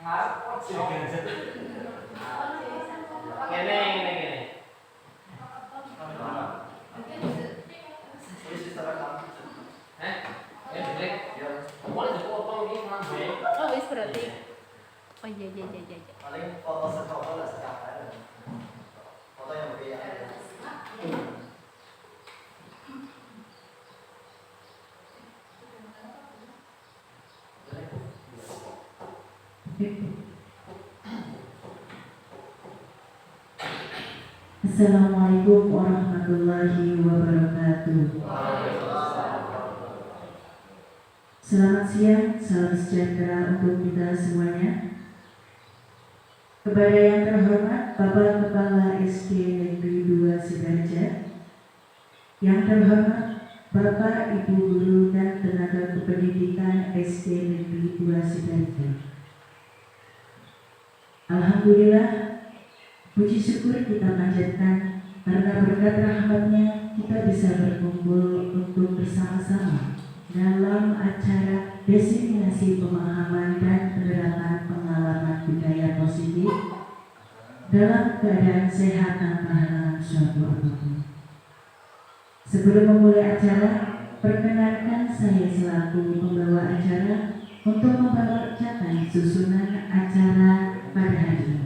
Oh, wis berarti. Oh iya. Paling foto sefoto lah sekarang. Foto yang berbeda. Assalamualaikum warahmatullahi wabarakatuh. Selamat siang, salam sejahtera untuk kita semuanya. Kepada yang terhormat Bapak Kepala SD Negeri 2 Sidoarjo, yang terhormat Bapak, Ibu Guru dan tenaga kependidikan SD Negeri 2 Sidoarjo. Alhamdulillah, puji syukur kita panjatkan karena berkat rahmatnya kita bisa berkumpul untuk bersama-sama dalam acara diseminasi pemahaman dan penerapan pengalaman budaya positif dalam keadaan sehat tanpa halangan suatu apapun. Sebelum memulai acara, perkenalkan saya selaku pembawa acara untuk membacakan susunan acara pada hari ini.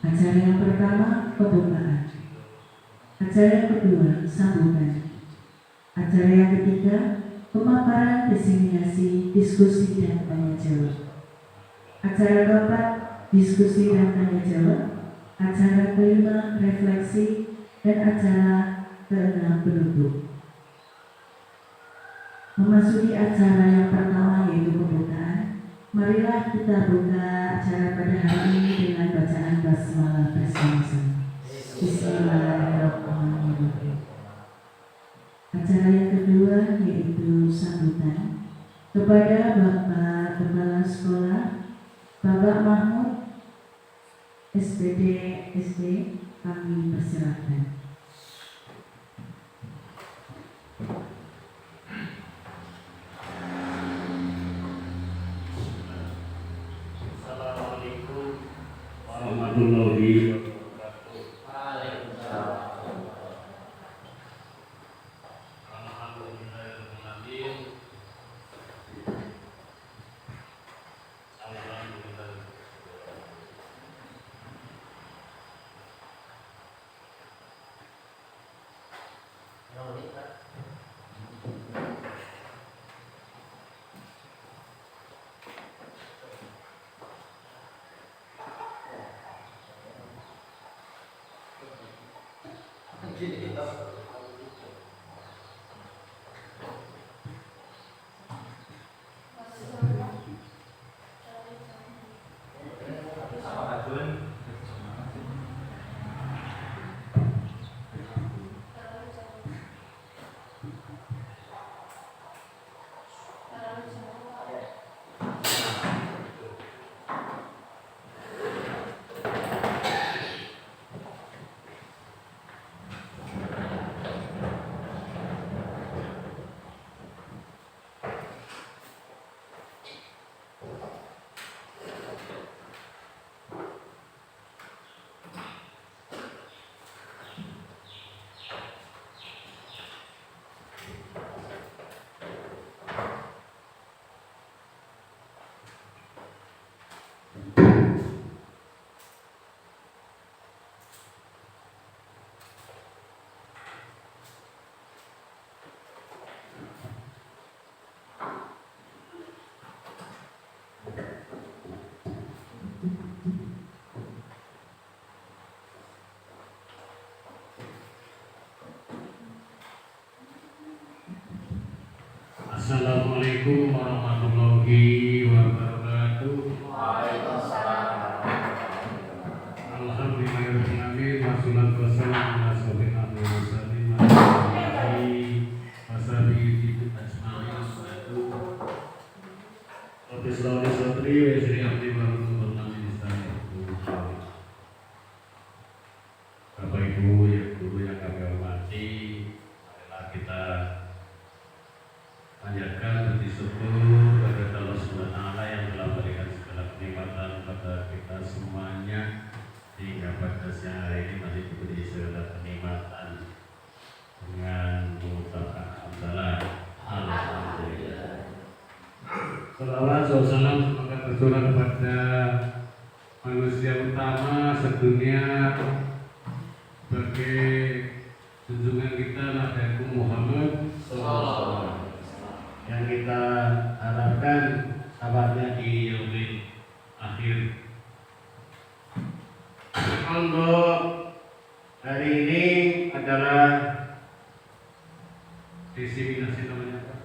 Acara yang pertama, pembukaan. Acara yang kedua, sambutan. Acara yang ketiga, pemaparan, diseminasi, diskusi dan tanya jawab. Acara keempat, diskusi dan tanya jawab. Acara kelima, refleksi, dan acara keenam, penutup. Memasuki acara yang pertama yaitu pembukaan, marilah kita buka acara pada hari ini dengan bacaan basmalah bersama-sama. Bismillahirrahmanirrahim. Acara yang kedua yaitu sambutan kepada Bapak Kepala Sekolah, Bapak Mahmud, SPD SD, kami persilakan. Assalamualaikum warahmatullahi wabarakatuh. Assalamualaikum warahmatullahi wabarakatuh. Alhamdulillahirrahmanirrahim. Wassalatu wassalamu ala sayyidina Muhammadin wa ala alihi washabihi ajma'in. Rabbi shrah li sadri wa yassir li amri wahlul 'uqdatam min lisani yafqahu qawli. Bapak Ibu, ya guru yang kami hormati, marilah kita panjatkan puji syukur kepada Allah Subhanahu wa taala yang telah memberikan segala nikmat siang hari ini masih diberi segala kenikmatan dengan mengucapkan hamdalah. Alhamdulillah. Salawat salam semoga tercurah kepada manusia utama sedunia sebagai junjungan kita Nabi Muhammad SAW, yang kita harapkan sahabatnya di yaumil akhir. Untuk hari ini adalah diseminasi namanya apa?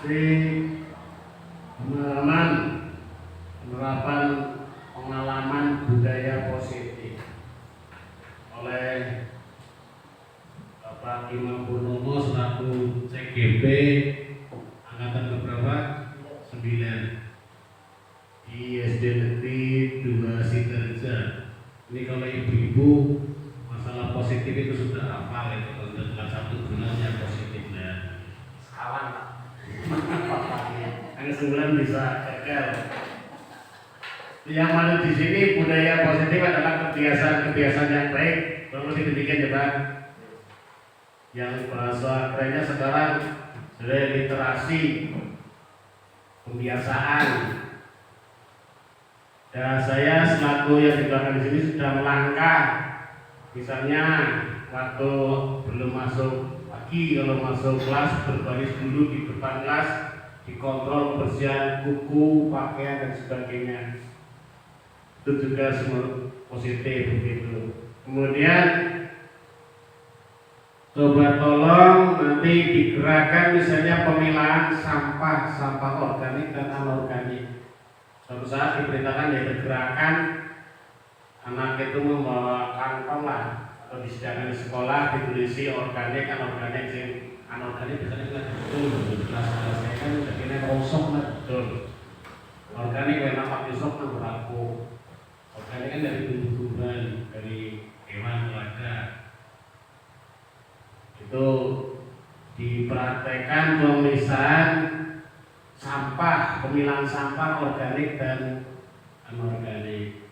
Si penerapan pengalaman budaya positif oleh Bapak Imam Purnomo selaku CGP angkatan keberapa? 9 di SD Negeri 2 Sidoarjo. Ini kalau ibu-ibu masalah positif itu sudah hafal itu, untuk kelas 1 gunanya positif ya. Sekawan Pak. Yang 9 bisa gagal. Yang mana di sini budaya positif adalah kebiasaan-kebiasaan yang baik. Kalau demikian ya Pak. Yang bahasa kerennya sekarang sudah literasi, pembiasaan. Dan saya selaku yang di belakang di sini sudah melangkah. Misalnya waktu belum masuk pagi, kalau masuk kelas berbaris dulu di depan kelas, dikontrol kebersihan buku, pakaian dan sebagainya. Itu juga semua positif begitu. Kemudian coba tolong nanti digerakkan misalnya pemilahan sampah organik dan anorganik. Suatu saat diberitakan ya gerakan anak itu membawa kantong lah, atau disediakan di sekolah ditulisi organik, anorganik. Anorganik biasanya nggak betul, kelas-kelas saya kan udah kena rosok nggak betul. Organik enak pakai sok nggak berlaku. Organik kan dari tumbuh-tumbuhan, dari hewan keluarga. Itu dipraktekkan pemisahan sampah, pemilahan sampah organik dan anorganik.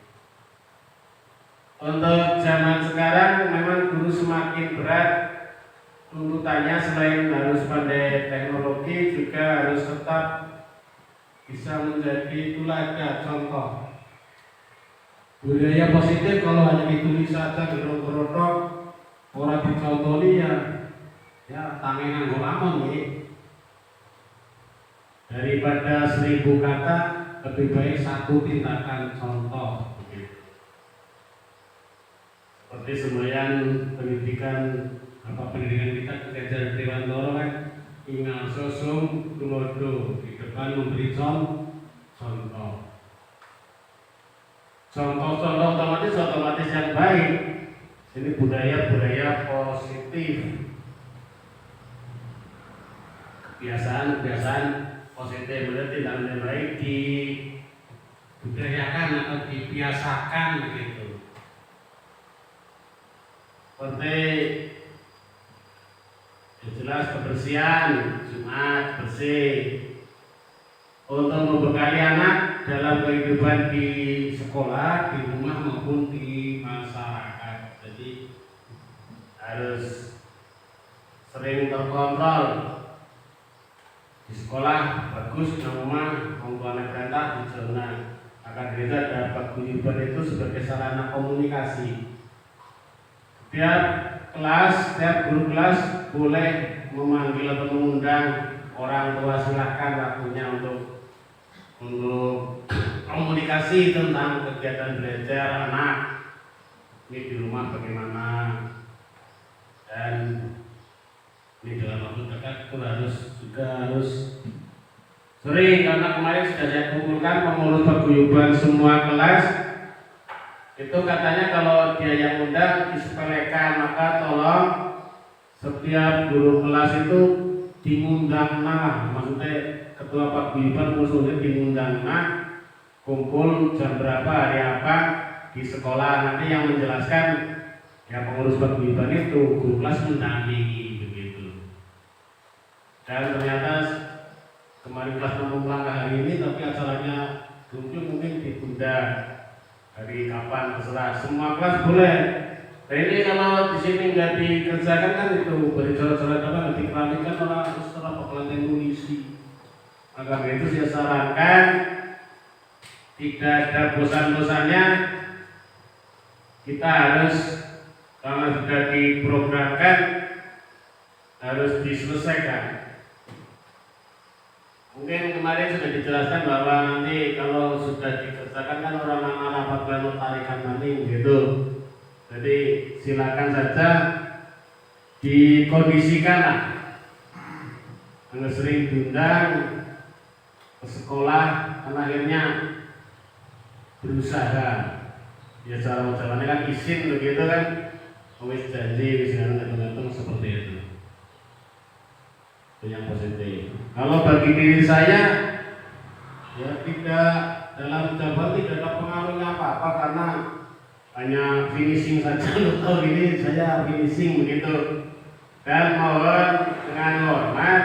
Untuk zaman sekarang memang guru semakin berat tuntutannya, selain harus pandai teknologi juga harus tetap bisa menjadi teladan contoh. Budaya positif kalau hanya ditulis saja gerok-gerotok orang dicontoni ya tangan ngolamun nih. Daripada 1000 kata lebih baik 1 tindakan contoh. Seperti semboyan pendidikan kita kejar Dewantoro kan, ingat sosum tulodo, di depan memberi contoh. Contoh otomatis yang baik. Ini budaya positif. Kebiasaan positif, berarti tindakan yang baik dibudayakan atau dibiasakan begitu. Seperti jelas kebersihan, Jumat bersih. Untuk membekali anak dalam kehidupan di sekolah, di rumah maupun di masyarakat. Jadi harus sering terkontrol. Di sekolah bagus, di rumah anak perintah di zona. Akan kita ada paguyuban itu sebagai sarana komunikasi. Tiap guru kelas boleh memanggil atau mengundang orang tua, silakan waktunya untuk komunikasi tentang kegiatan belajar anak. Ini di rumah bagaimana, dan ini dalam waktu dekat itu harus sering, karena kemarin sudah saya kumpulkan pengurus paguyuban semua kelas. Itu katanya kalau dia yang undang disepelekan, maka tolong setiap guru kelas itu diundang, maksudnya ketua paguyuban khususnya diundang, kumpul jam berapa, hari apa di sekolah. Nanti yang menjelaskan ya pengurus paguyuban itu, guru kelas mendampingi begitu. Dan ternyata kemarin kelas melangkah hari ini, tapi acaranya mungkin ditunda. Hari kapan terserah, semua kelas boleh. Nah ini kalau di sini nggak dikerjakan kan itu beri coret-coret apa nggak dikeramikan orang setelah bakalan polisi. Maka itu saya sarankan tidak ada bosan-bosannya, kita harus karena sudah diprogramkan harus diselesaikan. Mungkin kemarin sudah dijelaskan bahwa nanti kalau sudah dikerjakan kan orang anak bakalan tarikan maning gitu. Jadi silakan saja dikondisikan lah. Sering diundang ke sekolah kan akhirnya berusaha. Ya cara jalannya kan izin begitu kan. Wis janji wis gantung seperti itu. Itu yang positif. Kalau bagi diri saya ya tidak dalam jawaban tidak ada pengaruhnya apa-apa karena hanya finishing saja untuk ini saya finishing begitu. Dan mohon dengan hormat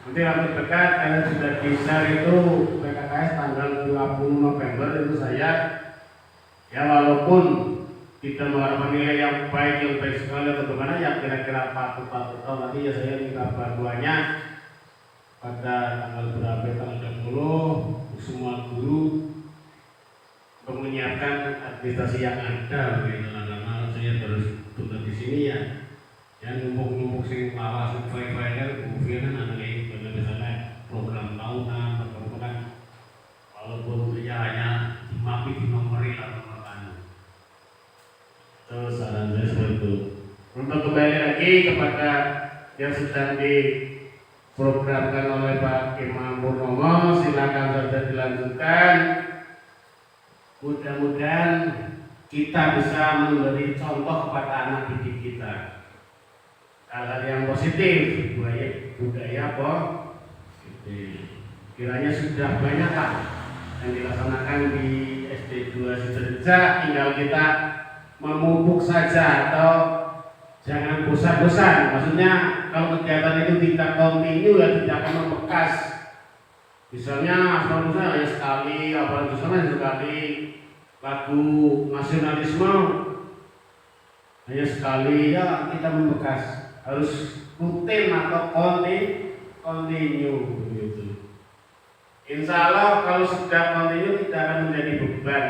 nanti waktu dekat kalian sudah bisa itu PKKS tanggal 20 November itu saya ya walaupun tidak mengharapkan nilai yang baik sekali atau bagaimana yang kira-kira patut nanti ya saya minta bantuannya pada tanggal berapa tanggal 20 semua guru untuk menyiapkan administrasi yang ada begitu karena saya terus tutup di sini ya yang numpuk sing lawas file-file kan mungkin kan ada misalnya program tahunan atau kan walaupun ya hanya dimapi di nomori atau terus saran saya seperti itu. Untuk kembali lagi kepada yang sedang diprogramkan oleh Pak Imam Purnomo, silakan saja dilanjutkan. Mudah-mudahan kita bisa memberi contoh kepada anak didik kita hal-hal yang positif, budaya positif. Kiranya sudah banyak Pak yang dilaksanakan di SD 2 Sidoarjo, tinggal kita memupuk saja atau jangan bosan-bosan. Maksudnya kalau kegiatan itu tidak kontinu ya tidak akan membekas. Misalnya asal-usulnya hanya sekali, apalagi misalnya sekali lagu nasionalisme hanya sekali ya kita membekas. Harus rutin atau kontinu begitu. Insya Allah kalau sudah kontinu tidak akan menjadi beban.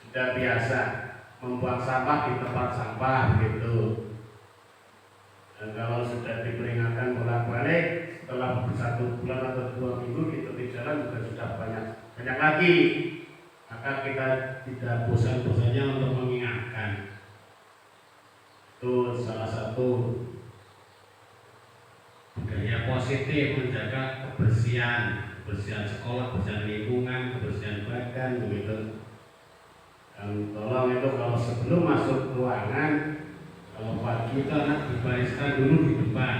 Sudah biasa membuang sampah di tempat sampah gitu. Dan kalau sudah diperingatkan bolak-balik setelah 1 bulan atau 2 minggu kita di jalan juga sudah banyak lagi. Maka kita tidak bosan-bosannya untuk mengingatkan. Itu salah satu budaya positif menjaga kebersihan sekolah, kebersihan lingkungan, kebersihan badan begitu. Dan tolong itu kalau sebelum masuk ruangan kalau pagi itu anak dibariskan dulu di depan.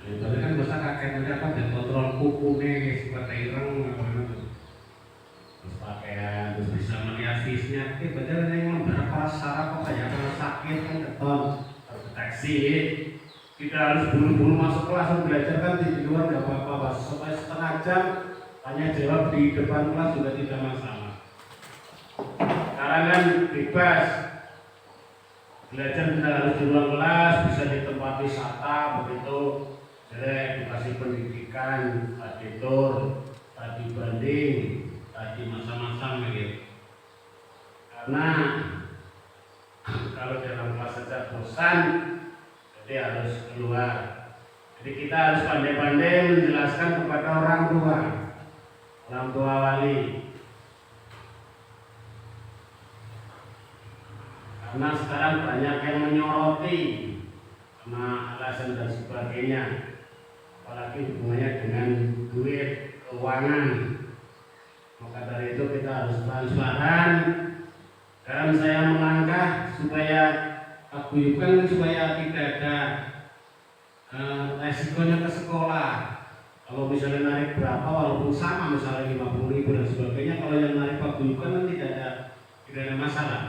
Itu kan bisa kaget apa dan kontrol kukunya seperti ireng terus pakaian terus bisa melihat visnya. Padahal yang beberapa syarat kok kayak kalau sakit kan keton terdeteksi. Kita harus buru-buru masuk kelas belajar kan di luar nggak apa-apa. Sampai setengah jam tanya jawab di depan kelas juga tidak masalah. Sekarang kan bebas belajar tidak harus di ruang kelas, bisa di tempat wisata begitu. Jadi edukasi pendidikan, tadi tur, tadi banding, tadi masa-masa begitu. Karena kalau dalam kelas saja bosan, jadi harus keluar. Jadi kita harus pandai-pandai menjelaskan kepada orang tua wali. Karena sekarang banyak yang menyoroti karena alasan dan sebagainya, apalagi hubungannya dengan duit, keuangan. Maka dari itu kita harus transparan dan saya melangkah supaya paguyuban supaya tidak ada resikonya ke sekolah. Kalau misalnya narik berapa walaupun sama misalnya 50.000 dan sebagainya, kalau yang narik paguyuban kan tidak ada masalah.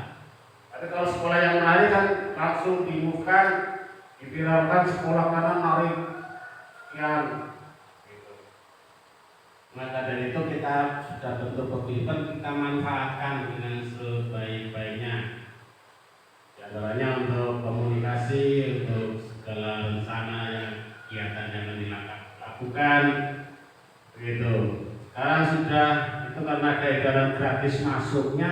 Tapi kalau sekolah yang narik kan langsung diumumkan, diviralkan sekolah mana narik yang gitu. Maka dari itu kita sudah bentuk paguyuban, kita manfaatkan dengan sebaik-baiknya. Di antaranya untuk komunikasi, untuk segala rencana yang kegiatan yang dilakukan, begitu. Sekarang sudah itu karena ada edaran gratis masuknya,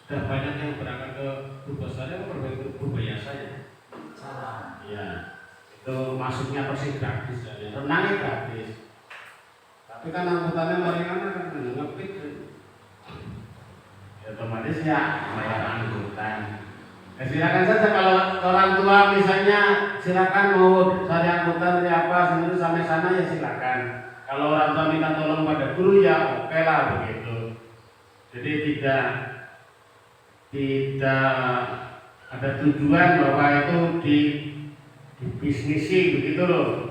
sudah banyak yang berangkat ke Purbasari atau Purbayasa ya. Salah. Ya, itu masuknya pasti gratis, ya. Renangnya gratis. Tapi kan angkutannya meringan kan ngepit, ya otomatis ya bayar angkutan. Ya, silakan saja kalau orang tua misalnya silakan mau cari angkutan dari apa sebenarnya sampai sana ya silakan. Kalau orang tua minta tolong pada guru ya oke lah begitu. Jadi tidak ada tujuan bahwa itu dibisnisi begitu loh.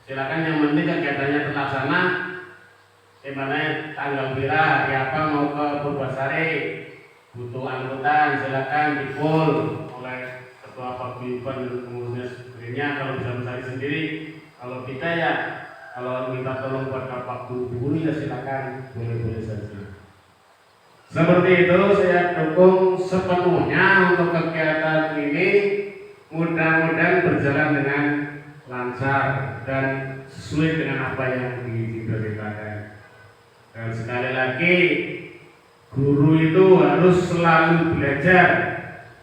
Silakan yang penting kegiatannya terlaksana. Dimana tanggal pira hari apa mau ke Purbasari butuh angkutan silakan dipul oleh ketua paguyuban pengurusnya sebenarnya kalau bisa mencari sendiri. Kalau kita ya kalau minta tolong buat Pak guru ya silakan boleh-boleh saja. Seperti itu saya dukung sepenuhnya untuk kegiatan ini, mudah-mudahan berjalan dengan lancar dan sesuai dengan apa yang diberitakan. Dan sekali lagi guru itu harus selalu belajar.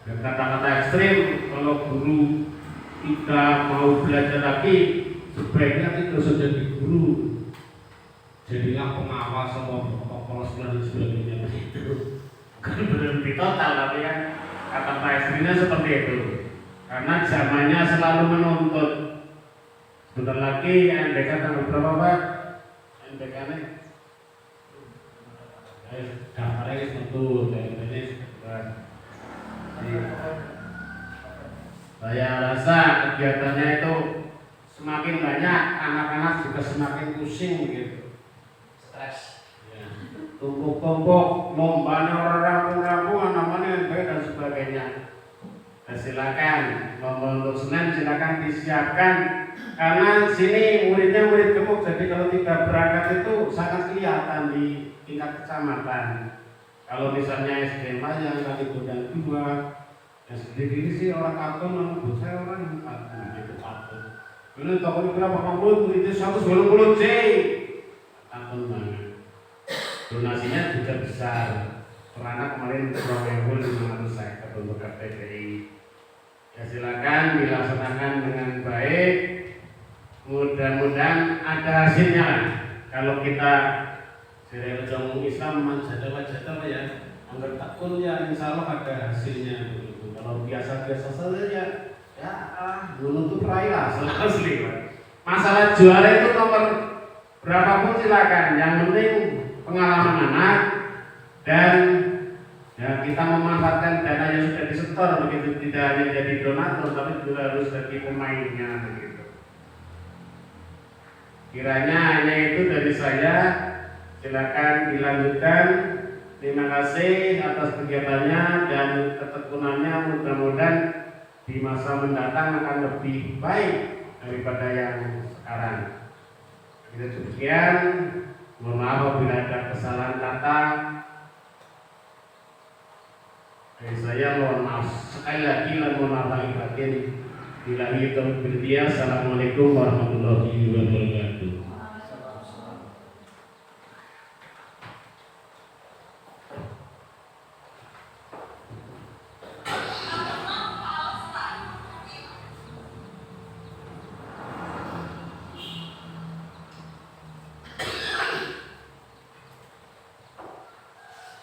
Dan kata-kata ekstrim kalau guru tidak mau belajar lagi sebaiknya tidak usah jadi guru, jadilah pengawas sama polos dan sebagainya begitu. Bukan berhenti total tapi kan kata-kata ekstrimnya seperti itu. Karena zamannya selalu menuntut. Sebentar lagi NBK tanggal berapa Pak? NBK nya? Daftarnya tentu, ini saya rasa kegiatannya itu semakin banyak, anak-anak juga semakin pusing begitu. Stres. Ya. Tumpuk-tumpuk, lombanya orang rampung-rampungan namanya NBK dan sebagainya. Silakan lomba untuk Senin silakan disiapkan karena sini muridnya murid gemuk jadi kalau tidak berangkat itu sangat kelihatan di tingkat kecamatan. Kalau misalnya SMA yang kali dan 2 yang sendiri sih orang Katon nama buat saya orang Katon gitu Katon. Ini tahun berapa 80 muridnya 120 J Katon banget. Donasinya juga besar. Karena kemarin Program 500 untuk KPPI. Ya silakan dilaksanakan dengan baik. Mudah-mudahan ada hasilnya. Kalau kita dari jamu Islam manjada ya, angkat takun ya insya Allah ada hasilnya. Kalau biasa-biasa saja ya belum tuh peraih lah asli. Masalah juara itu nomor berapapun silakan. Yang penting pengalaman anak dan ya kita memanfaatkan dana yang sudah disetor begitu, tidak hanya jadi donatur tapi juga harus jadi pemainnya begitu. Kiranya hanya itu dari saya, silakan dilanjutkan. Terima kasih atas kegiatannya dan ketekunannya, mudah-mudahan di masa mendatang akan lebih baik daripada yang sekarang. Demikian, mohon maaf apabila ada kesalahan kata. Saya mohon maaf sekali lagi dan mohon maaf lahir batin. Billahi taufiq wal Assalamualaikum warahmatullahi wabarakatuh.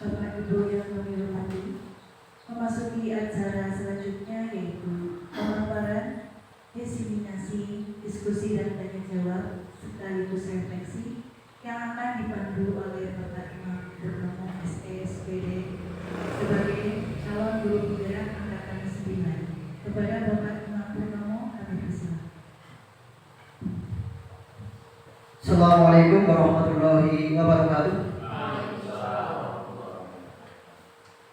Bapak Ibu yang kami hormati, memasuki acara selanjutnya yaitu pemaparan, diseminasi, diskusi dan tanya jawab sekaligus refleksi yang akan dipandu oleh Bapak Imam Purnomo SPSPD sebagai calon guru penggerak angkatan 9. Kepada Bapak Imam Purnomo kami persilakan. Assalamualaikum warahmatullahi wabarakatuh.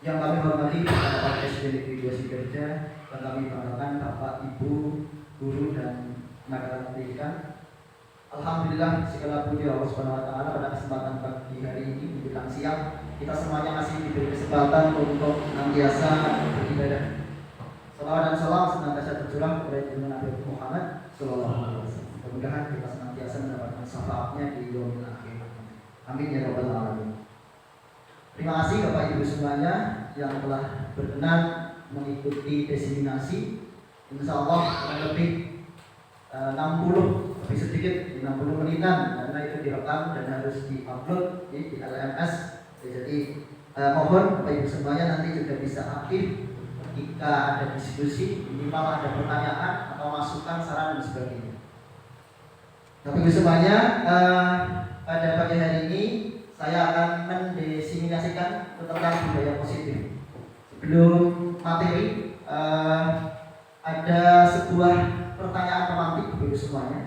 Yang kami hormati Bapak Presiden Widya Kerja, yang kami banggakan Bapak Ibu guru dan anak-anak pendidikan, Alhamdulillah segala puji Allah Subhanahu wa taala pada kesempatan pagi hari ini menjelang siang kita semuanya masih diberi kesempatan untuk senantiasa beribadah. Salawat dan salam senantiasa tercurah kepada junjungan Nabi Muhammad sallallahu alaihi wasallam. Mudah-mudahan kita senantiasa mendapatkan syafaatnya di yaumil akhir. Amin ya rabbal alamin. Terima kasih Bapak Ibu semuanya yang telah berkenan mengikuti diseminasi. Insyaallah kurang lebih 60 lebih sedikit 60 menitan karena itu direkam dan harus diupload di LMS. Jadi mohon Bapak Ibu semuanya nanti juga bisa aktif ketika ada diskusi, minimal ada pertanyaan atau masukan, saran dan sebagainya. Bapak Ibu semuanya, pada pagi hari ini saya akan mendiseminasikan tentang budaya positif. Sebelum materi, ada sebuah pertanyaan pemantik Bapak Ibu semuanya.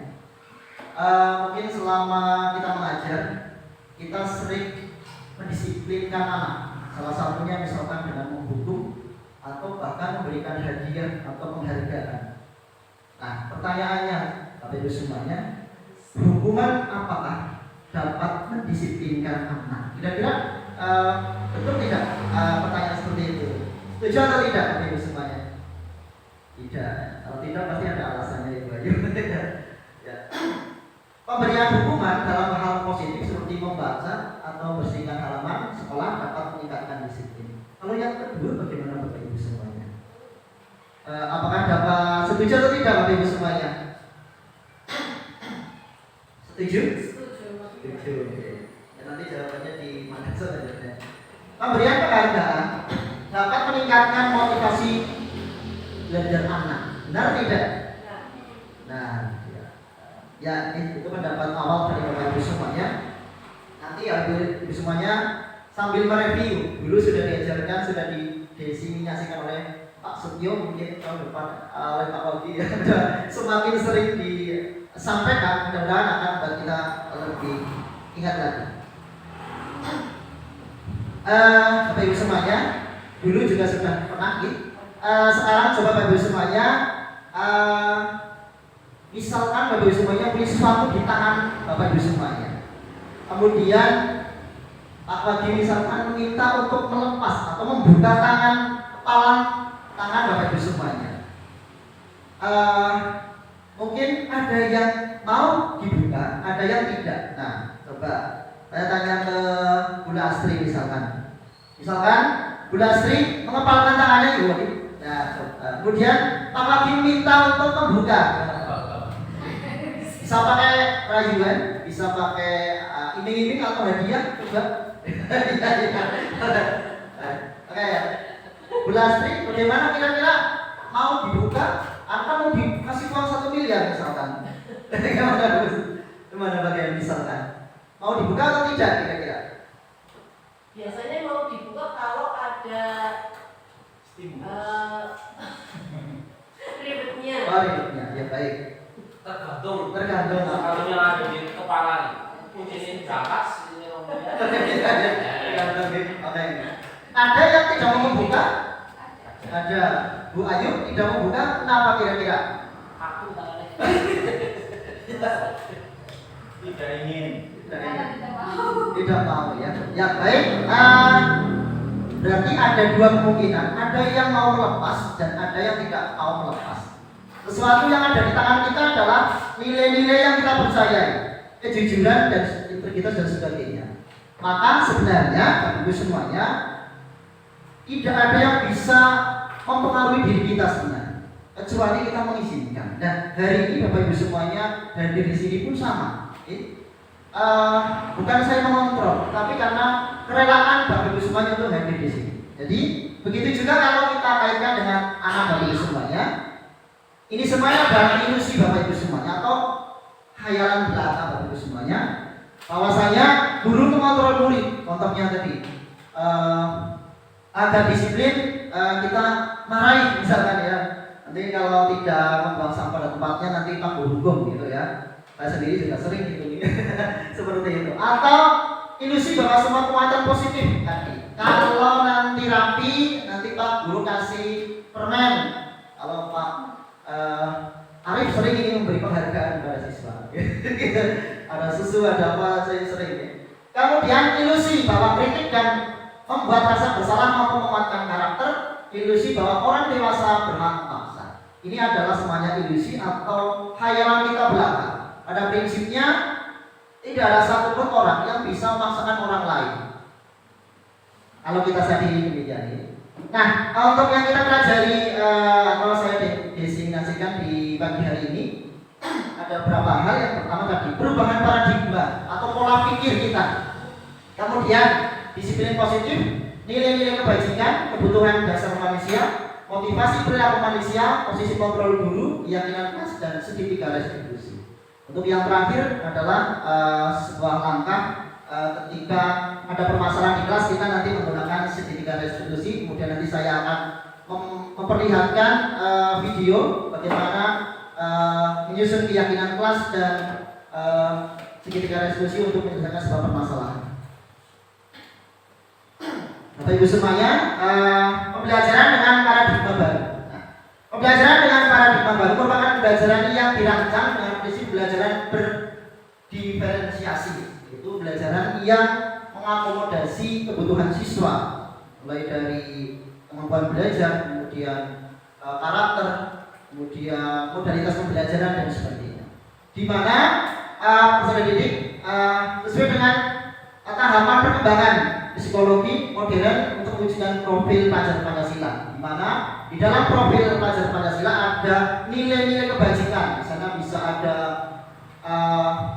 Mungkin selama kita mengajar, kita sering mendisiplinkan anak. Salah satunya misalkan dengan menghukum atau bahkan memberikan hadiah atau penghargaan. Nah, pertanyaannya Bapak Ibu semuanya, hukuman apakah dapat mendisiplinkan anak? Kira-kira betul tidak pertanyaan seperti itu? Setuju atau tidak Bapak Ibu semuanya? Tidak. Kalau tidak pasti ada alasannya Ibu Ayu. Ya. Pemberian hukuman dalam hal positif seperti membaca atau bersihkan halaman sekolah dapat meningkatkan disiplin. Kalau yang kedua bagaimana Bapak Ibu semuanya? Apakah dapat setuju atau tidak Bapak Ibu semuanya? Setuju? Setuju. Ya, nanti jawabannya di mana saja. Pemberian penghargaan dapat meningkatkan motivasi belajar anak. Benar tidak? Nah, ya itu pendapat awal dari Bapak Ibu semuanya. Nanti ya Ibu semuanya sambil mereview, dulu sudah diajarkan, sudah didiseminasikan oleh Pak Setio, mungkin tahun depan oleh Pak Wagi ya. Semakin sering disampaikan, mudah-mudahan akan membuat kita lebih ingat lagi. Bapak Ibu semuanya, dulu juga sudah pernah sekarang coba Bapak Ibu semuanya, misalkan Bapak Ibu semuanya punya sesuatu di tangan Bapak Ibu semuanya, kemudian Pak Wagi misalkan meminta untuk melepas atau membuka kepala tangan Bapak Ibu semuanya. Mungkin ada yang mau dibuka, ada yang tidak. Nah, coba saya tanya ke Bunda Astri misalkan. Misalkan Bunda Astri mengepalkan tangannya Ibu. Nah, kemudian Pak Wagi minta untuk membuka. Bisa pakai rayuan, bisa pakai iming-iming atau hadiah, coba. Oke ya. Bu Lastri, bagaimana kira-kira mau dibuka? Atau mau dikasih uang 1 miliar misalkan? Gimana bagian misalkan? Mau dibuka atau tidak kira-kira? Biasanya mau dibuka kalau ada ribetnya. Oh ribetnya, ya baik. Tergantung Tergantung yang ada di kepala nih. Kuncinya berangkat sini tergantung. Oke. Ada yang tidak mau membuka? Ada. Bu Ayu tidak mau membuka, kenapa kira-kira? aku tidak ingin. Tidak mau ya. Ya baik. Berarti ada dua kemungkinan. Ada yang mau melepas dan ada yang tidak mau melepas. Sesuatu yang ada di tangan kita adalah nilai-nilai yang kita percayai, kejujuran dan integritas dan sebagainya. Maka sebenarnya Bapak Ibu semuanya tidak ada yang bisa mempengaruhi diri kita sebenarnya, kecuali kita mengizinkan. Dan hari ini Bapak Ibu semuanya dan di sini pun sama. Bukan saya mengontrol, tapi karena kerelaan Bapak Ibu semuanya untuk hadir di sini. Jadi begitu juga kalau kita kaitkan dengan anak Bapak Ibu semuanya. Ini semuanya adalah ilusi Bapak Ibu semuanya atau khayalan belaka Bapak Ibu semuanya. Bahwasanya guru mengontrol murid, contohnya tadi agar disiplin kita marahi misalkan ya. Nanti kalau tidak membuang sampah pada tempatnya nanti tangguh hukum gitu ya. Saya sendiri juga sering gitu seperti itu. Atau ilusi bahwa semua kekuatan positif tadi. Kalau nanti rapi, nanti Pak Guru kasih permen. Kalau Pak Arif sering ingin memberi penghargaan kepada siswa. Ada susu, ada apa, saya sering ya. Kemudian ilusi bahwa kritik dan membuat rasa bersalah maupun menguatkan karakter, ilusi bahwa orang dewasa berhak memaksa. Ini adalah semuanya ilusi atau khayalan kita belaka. Pada prinsipnya tidak ada satupun orang yang bisa memaksakan orang lain. Kalau kita sadari demikian ini. Nah, untuk yang kita pelajari atau saya designasikan di pagi hari ini, ada beberapa hal. Yang pertama tadi perubahan paradigma atau pola pikir kita. Kemudian disiplin positif, nilai-nilai kebajikan, kebutuhan dasar manusia, motivasi perilaku manusia, posisi kontrol guru, keyakinan kelas, dan segitiga restitusi. Untuk yang terakhir adalah sebuah langkah ketika ada permasalahan di kelas, kita nanti menggunakan segitiga restitusi. Kemudian nanti saya akan memperlihatkan video bagaimana menyusun keyakinan kelas dan segitiga restitusi untuk menyelesaikan sebuah permasalahan. Bapak Ibu semuanya, pembelajaran dengan paradigma baru. Pembelajaran dengan paradigma baru merupakan pembelajaran yang dirancang dengan prinsip pembelajaran berdiferensiasi, yaitu pembelajaran yang mengakomodasi kebutuhan siswa, mulai dari kemampuan belajar, kemudian karakter, kemudian modalitas pembelajaran dan sebagainya. Di mana peserta didik sesuai dengan tahapan perkembangan psikologi modern untuk mewujudkan profil pelajar Pancasila, di mana di dalam profil pelajar Pancasila ada nilai-nilai kebajikan. Di sana bisa ada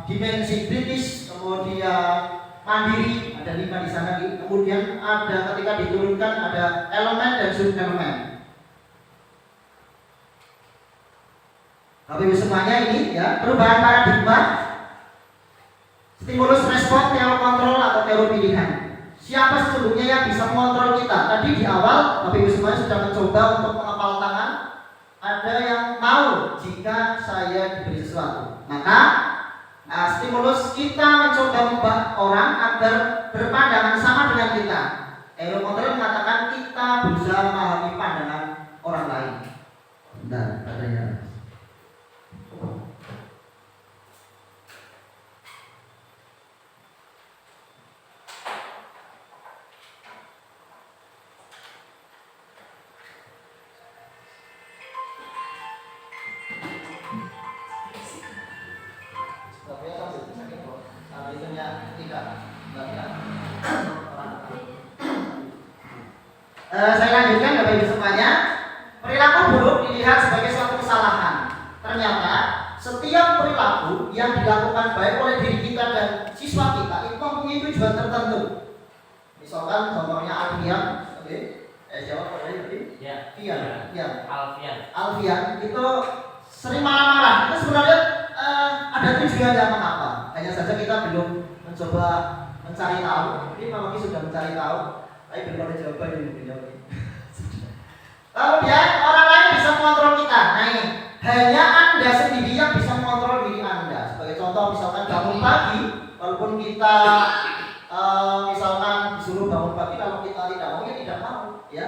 dimensi kritis, kemudian mandiri, ada 5 di sana. Kemudian ada ketika diturunkan ada elemen dan sub-elemen. Bapak Ibu semuanya, ini ya perubahan paradigma, stimulus respon, teori kontrol atau teori pilihan. Siapa sesungguhnya yang bisa mengontrol kita? Tadi di awal Bapak Ibu semuanya sudah mencoba untuk mengepal tangan. Ada yang mau jika saya diberi sesuatu. Maka stimulus kita mencoba membuat orang agar berpandangan sama dengan kita. Teori kontrol mengatakan kita berusaha memahami pandangan orang lain. Bentar, katanya. Saya lanjutkan Bapak Ibu semuanya. Perilaku buruk dilihat sebagai suatu kesalahan. Ternyata setiap perilaku yang dilakukan baik oleh diri kita dan siswa kita itu mempunyai tujuan tertentu. Misalkan contohnya Alfian, siapa tadi? Alfian itu sering marah-marah. Itu sebenarnya ada tujuannya mengapa. Hanya saja kita belum mencoba mencari tahu. Ini Pak Maki sudah mencari tahu. Tapi belum ada jawaban yang menjawab. Kemudian orang lain bisa mengontrol kita. Nah ini hanya Anda sendiri yang bisa mengontrol diri Anda. Sebagai contoh, misalkan bangun pagi, walaupun kita misalkan disuruh bangun pagi, kalau kita tidak mau, ya tidak mau, ya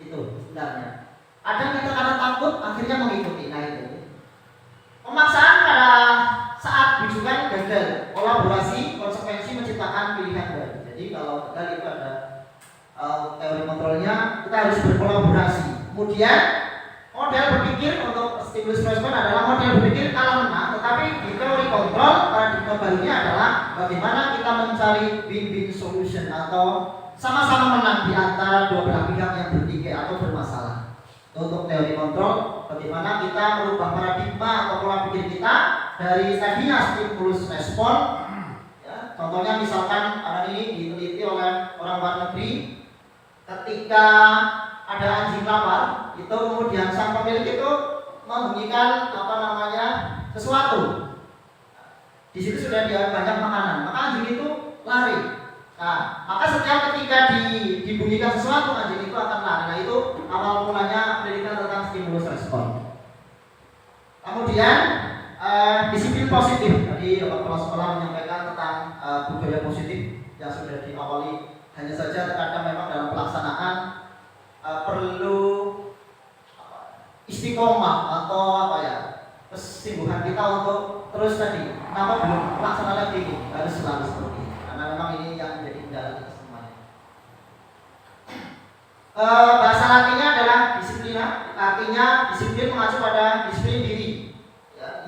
itu sebenarnya. Ada kita karena takut akhirnya mengikuti. Nah itu pemaksaan pada saat bujukan gagal, kolaborasi, konsekuensi menciptakan pilihan baru. Jadi kalau gagal itu ada teori kontrolnya, kita harus berkolaborasi. Kemudian model berpikir untuk stimulus respon adalah model berpikir kalah menang, tetapi di teori kontrol paradigma barunya adalah bagaimana kita mencari win-win solution atau sama-sama menang di antara dua belah pihak yang bertikai atau bermasalah. Untuk teori kontrol, bagaimana kita merubah paradigma atau pola pikir kita dari tadinya stimulus respon. Ya, contohnya misalkan ini diteliti oleh orang luar negeri. Ketika ada anjing lapar, itu kemudian sang pemilik itu membunyikan sesuatu. Di situ sudah dia banyak makanan, maka anjing itu lari. Nah, maka setiap ketika dibunyikan sesuatu, anjing itu akan lari. Nah, itu awal mulanya pendidikan tentang stimulus respon. Kemudian disiplin positif. Tadi kepala sekolah menyampaikan tentang budaya positif yang sudah diawali. Hanya saja terkadang memang dalam pelaksanaan perlu istiqomah atau kesungguhan kita untuk terus tadi. Kenapa belum laksana lagi ini? Harus selalu seperti ini. Karena memang ini yang menjadi kendala kita semuanya. Bahasa latinnya adalah disiplina, artinya disiplin mengacu pada disiplin diri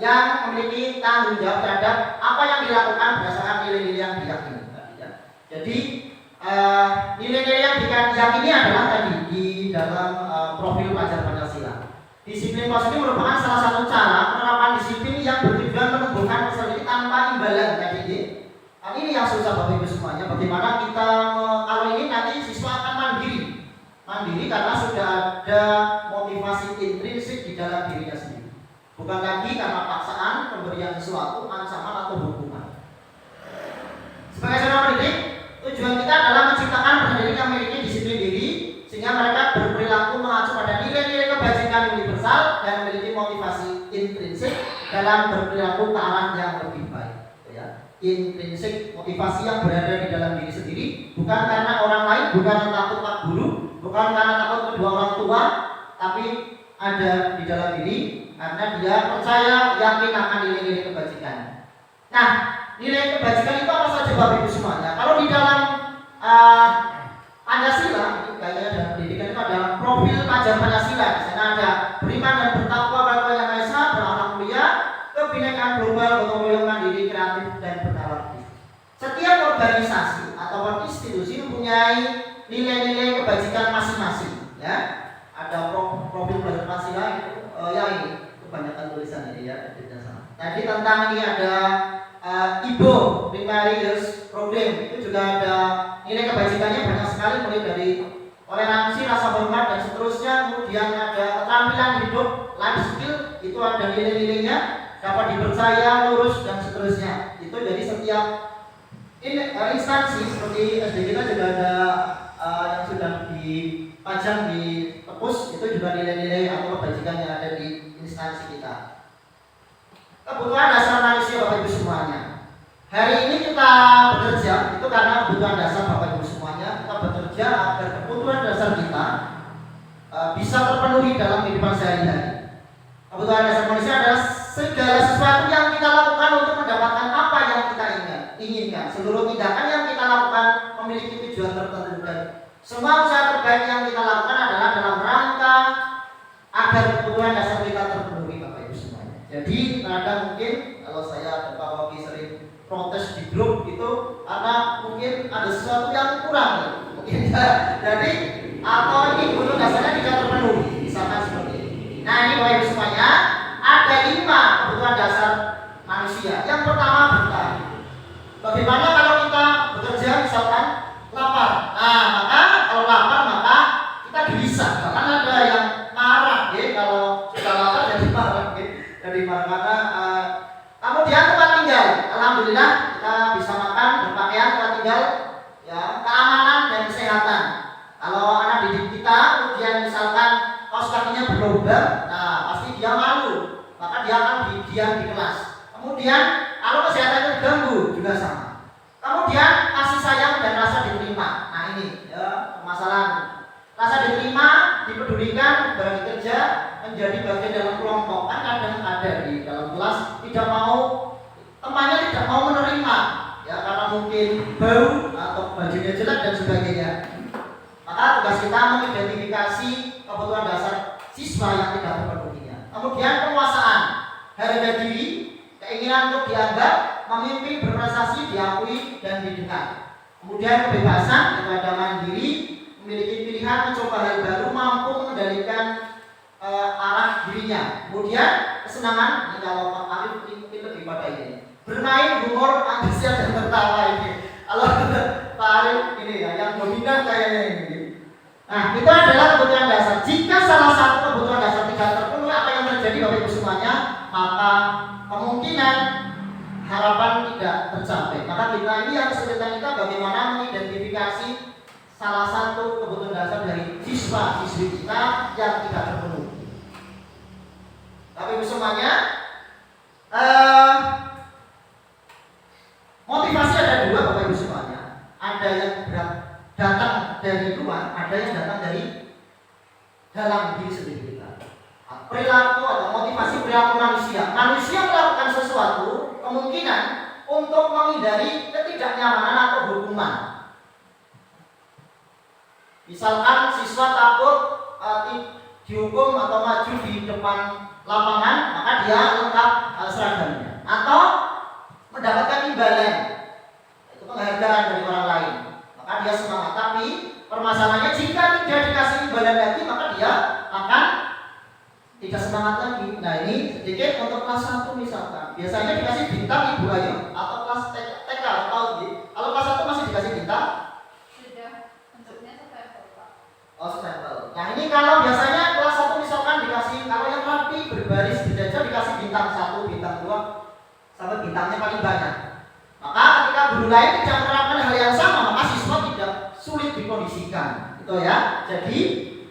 yang memiliki tanggung jawab terhadap apa yang dilakukan berdasarkan nilai-nilai yang diyakini. Jadi nilai-nilai yang diyakini adalah tadi di dalam profil pelajar Pancasila. Disiplin positif merupakan salah satu cara penerapan disiplin yang bertujuan menumbuhkan peserta didik tanpa imbalan tadi ini. Nah, ini yang susah Bapak Ibu semuanya. Bagaimana kita kalau ini nanti siswa akan mandiri karena sudah ada motivasi intrinsik di dalam dirinya sendiri. Bukan lagi karena paksaan, pemberian sesuatu, ancaman atau hukuman. Sebagai seorang pendidik, tujuan kita adalah menciptakan pendidik yang memiliki disiplin diri sehingga mereka berperilaku mengacu pada nilai-nilai kebajikan universal dan memiliki motivasi intrinsik dalam berperilaku ke arah yang lebih baik. Intrinsik, motivasi yang berada di dalam diri sendiri, bukan karena orang lain, bukan karena takut pak guru, bukan karena takut kedua orang tua, tapi ada di dalam diri karena dia percaya, yakin akan nilai-nilai kebajikan. Nah, nilai kebajikan itu apa saja Bapak Ibu semuanya? Kalau di dalam Pancasila, kayaknya dalam pendidikan itu adalah profil pelajar Pancasila. Di sana ada beriman dan bertakwa pada Tuhan Yang Maha Esa, berakhlak mulia, kebinekaan global, gotong royong, mandiri, kreatif dan bernalar. Setiap organisasi atau institusi mempunyai nilai-nilai kebajikan masing-masing. Ya, ada profil pelajar Pancasila itu ya ini kebanyakan tulisan ini ya. Tadi tentang ini ada Ibo Primary Youth Program, itu juga ada nilai kebajikannya banyak sekali, mulai dari toleransi, rasa hormat dan seterusnya. Kemudian ada keterampilan hidup, life skill, itu ada nilai-nilainya, dapat dipercaya, lurus dan seterusnya. Itu dari setiap instansi seperti SD kita juga ada yang sudah dipajang di tepus, itu juga nilai-nilai atau kebajikan yang ada di instansi kita. Kebutuhan dasar manusia Bapak Ibu semuanya. Hari ini kita bekerja itu karena kebutuhan dasar Bapak Ibu semuanya. Kita bekerja agar kebutuhan dasar kita bisa terpenuhi dalam kehidupan sehari-hari. Kebutuhan dasar manusia adalah segala sesuatu yang kita lakukan untuk mendapatkan apa yang kita inginkan. Seluruh tindakan yang kita lakukan memiliki tujuan tertentu dan semua usaha terbaik yang kita lakukan adalah dalam rangka agar kebutuhan dasar kita terpenuhi Bapak Ibu semuanya. Jadi kadang mungkin kalau saya dan Pak Wabi sering protes di grup itu karena mungkin ada sesuatu yang kurang mungkin jadi atau ini kebutuhan dasarnya tidak terpenuhi, misalkan seperti ini. Nah ini Bapak Ibu semuanya, ada 5 kebutuhan dasar manusia. Yang pertama bertahan. Bagaimana kalau kita bekerja misalkan lapar? Nah maka kalau lapar maka kita gelisah. Bahkan ada yang marah ya, kalau sudah lapar jadi marah ya. Dari mana kemudian tempat tinggal, alhamdulillah kita bisa makan, berpakaian, tempat tinggal, ya, keamanan dan kesehatan. Kalau anak didik kita kemudian misalkan kaos kakinya berlubang, nah pasti dia malu, maka dia akan diam di kelas. Kemudian kalau kesehatannya terganggu juga sama. Kemudian kasih sayang dan rasa diterima. Nah ini ya permasalahan. Rasa diterima, dipedulikan, berbagi kerja, menjadi bagian dalam kelompok. Kan kadang ada di dalam kelas tidak mau, temannya tidak mau menerima, ya karena mungkin bau atau bajunya jelek dan sebagainya. Maka tugas kita mengidentifikasi kebutuhan dasar siswa yang tidak terpenuhinya. Kemudian penguasaan, harga diri, keinginan untuk dianggap, memimpin, berprestasi, diakui dan didengar. Kemudian kebebasan, kepada mandiri, memiliki pilihan, mencoba hal baru, mampu mengendalikan arah dirinya. Kemudian kesenangan, ini kalau Pak Arif mungkin lebih pada ini, bermain, humor, antusias dan tertawa ini. Kalau Pak Arif ini ya yang dominan kayaknya ini. Nah itu adalah kebutuhan dasar. Jika salah satu kebutuhan dasar tidak terpenuhi, apa yang terjadi Bapak Ibu semuanya? Maka kemungkinan harapan tidak tercapai. Maka kita ini yang kesulitan kita bagaimana mengidentifikasi salah satu kebutuhan dasar dari siswa-siswi kita yang tidak terpenuhi. Tapi Ibu semuanya, motivasi ada 2 Bapak Ibu semuanya. Ada yang datang dari luar, ada yang datang dari dalam diri sendiri kita. Perilaku atau motivasi perilaku manusia. manusia melakukan sesuatu kemungkinan untuk menghindari ketidaknyamanan atau hukuman. Misalkan siswa takut dihukum atau maju di depan lapangan, maka dia lengkap seragamnya, atau mendapatkan imbalan, itu penghargaan dari orang lain, maka dia semangat. Tapi permasalahannya jika tidak dikasih imbalan lagi, maka dia akan tidak semangat lagi. Nah, ini sedikit untuk kelas 1 misalkan. Biasanya dikasih bintang Ibu Ayu, atau kelas TK atau kalau kelas 1 masih dikasih bintang? Sudah, bentuknya stempel, Pak. Oh, stempel. Nah, ini kalau biasanya kelas 1 misalkan dikasih, kalau yang rapi berbaris berjajar dikasih bintang 1, bintang 2 sampai bintangnya paling banyak. Maka ketika guru lain tidak menerapkan hal yang sama, maka siswa tidak sulit dikondisikan. Itu ya. Jadi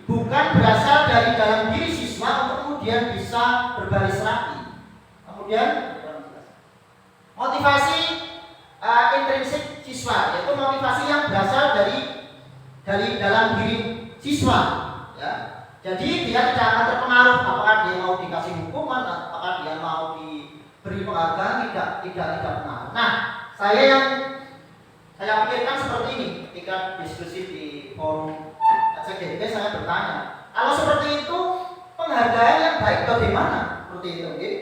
bukan berasal dari dalam diri siswa untuk kemudian bisa berbaris rapi. Kemudian motivasi intrinsik siswa, yaitu motivasi yang berasal dari dalam diri siswa. Ya. Jadi dia tidak akan terpengaruh apakah dia mau dikasih hukuman, apakah dia mau diberi penghargaan, tidak pengaruh. Nah, saya pikirkan seperti ini ketika diskusi di forum CGP, saya bertanya, kalau seperti itu penghargaan yang baik bagaimana? Seperti itu, okay?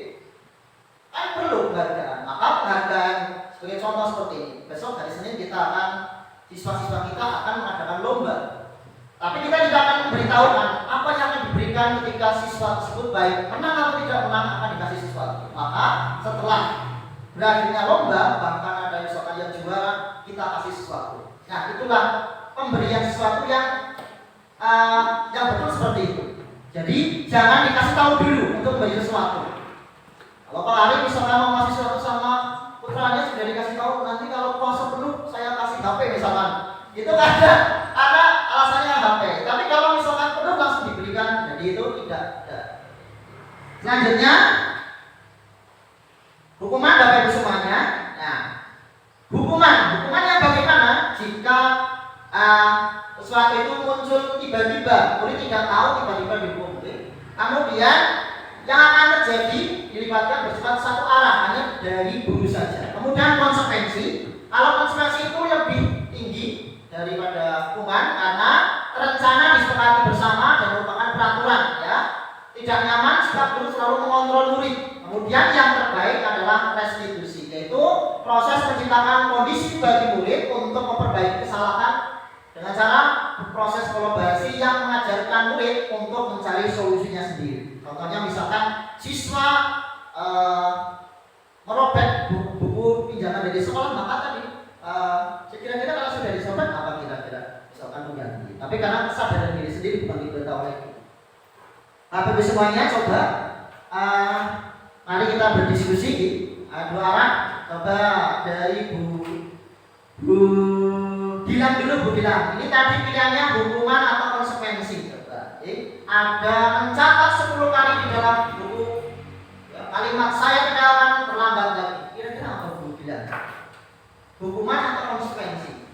Kan perlu penghargaan. Maka penghargaan sebagai contoh seperti ini. Besok hari Senin kita akan siswa-siswa kita akan mengadakan lomba. Tapi kita tidak akan memberitahukan apa yang akan diberikan ketika siswa tersebut baik menang atau tidak menang, akan dikasih sesuatu. Maka setelah berakhirnya lomba, bahkan ada misalkan yang juara, kita kasih sesuatu. Nah, itulah pemberian sesuatu yang betul seperti itu. Jadi jangan dikasih tahu dulu untuk memberi sesuatu. Kalau Pak Ari misalkan mau ngasih sesuatu sama putranya, sudah dikasih tahu, nanti kalau puasa penuh saya kasih HP misalkan, itu ada alasannya HP. Tapi kalau misalkan penuh langsung diberikan, jadi itu tidak. Selanjutnya hukuman Bapak Ibu semuanya. Nah, hukuman yang bagaimana jika sesuatu itu muncul tiba-tiba, murid tidak tahu, tiba-tiba dihukum. Kemudian yang akan terjadi dilibatkan bersifat satu arah, hanya dari guru saja. Kemudian konsekuensi, kalau konsekuensi itu lebih tinggi daripada hukuman karena rencana disepakati bersama dan merupakan peraturan, ya. Tidak nyaman jika guru selalu mengontrol murid. Kemudian yang terbaik adalah restitusi, yaitu proses menciptakan kondisi bagi murid untuk memperbaiki kesalahan dengan cara proses kolaborasi yang mengajarkan murid untuk mencari solusinya sendiri. Contohnya misalkan siswa merobek buku pinjaman dari sekolah, maka tadi kira-kira kalau sudah disobek apa kira-kira misalkan mengganti. Tapi karena kesadaran diri sendiri bukan diberitahu oleh itu. Bapak-Ibu semuanya coba mari kita berdiskusi dua arah. Coba dari Bu Dilan dulu, Bu Dilan. Ini tadi pilihannya hukuman atau konsekuensi. Coba. Ada mencatat 10 kali di dalam buku ya, kalimat saya tidak akan terlambat lagi. Kira-kira apa Bu Dilan? Hukuman atau konsekuensi?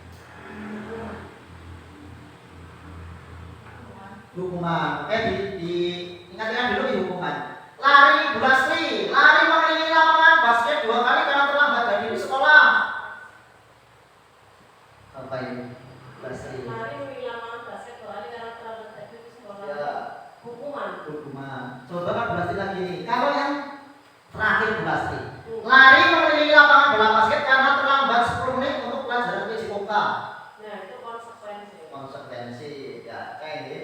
Hukuman. Oke, ingat-ingat dulu di hukuman. Lari Bu Lasri, lari mengelilingi lapangan basket 2 kali karena terlambat tadi di sekolah. Apa ini? Bu Lasri. Lari mengelilingi lapangan basket 2 kali karena terlambat tadi di sekolah. Ya. Hukuman. Coba kan Bu Lasri lagi nih. Kalau yang terakhir Bu Lasri, lari mengelilingi lapangan bola basket karena terlambat 10 menit untuk pelajaran fisika. Nah, itu konsekuensi. Konsekuensi, ya kayak ini.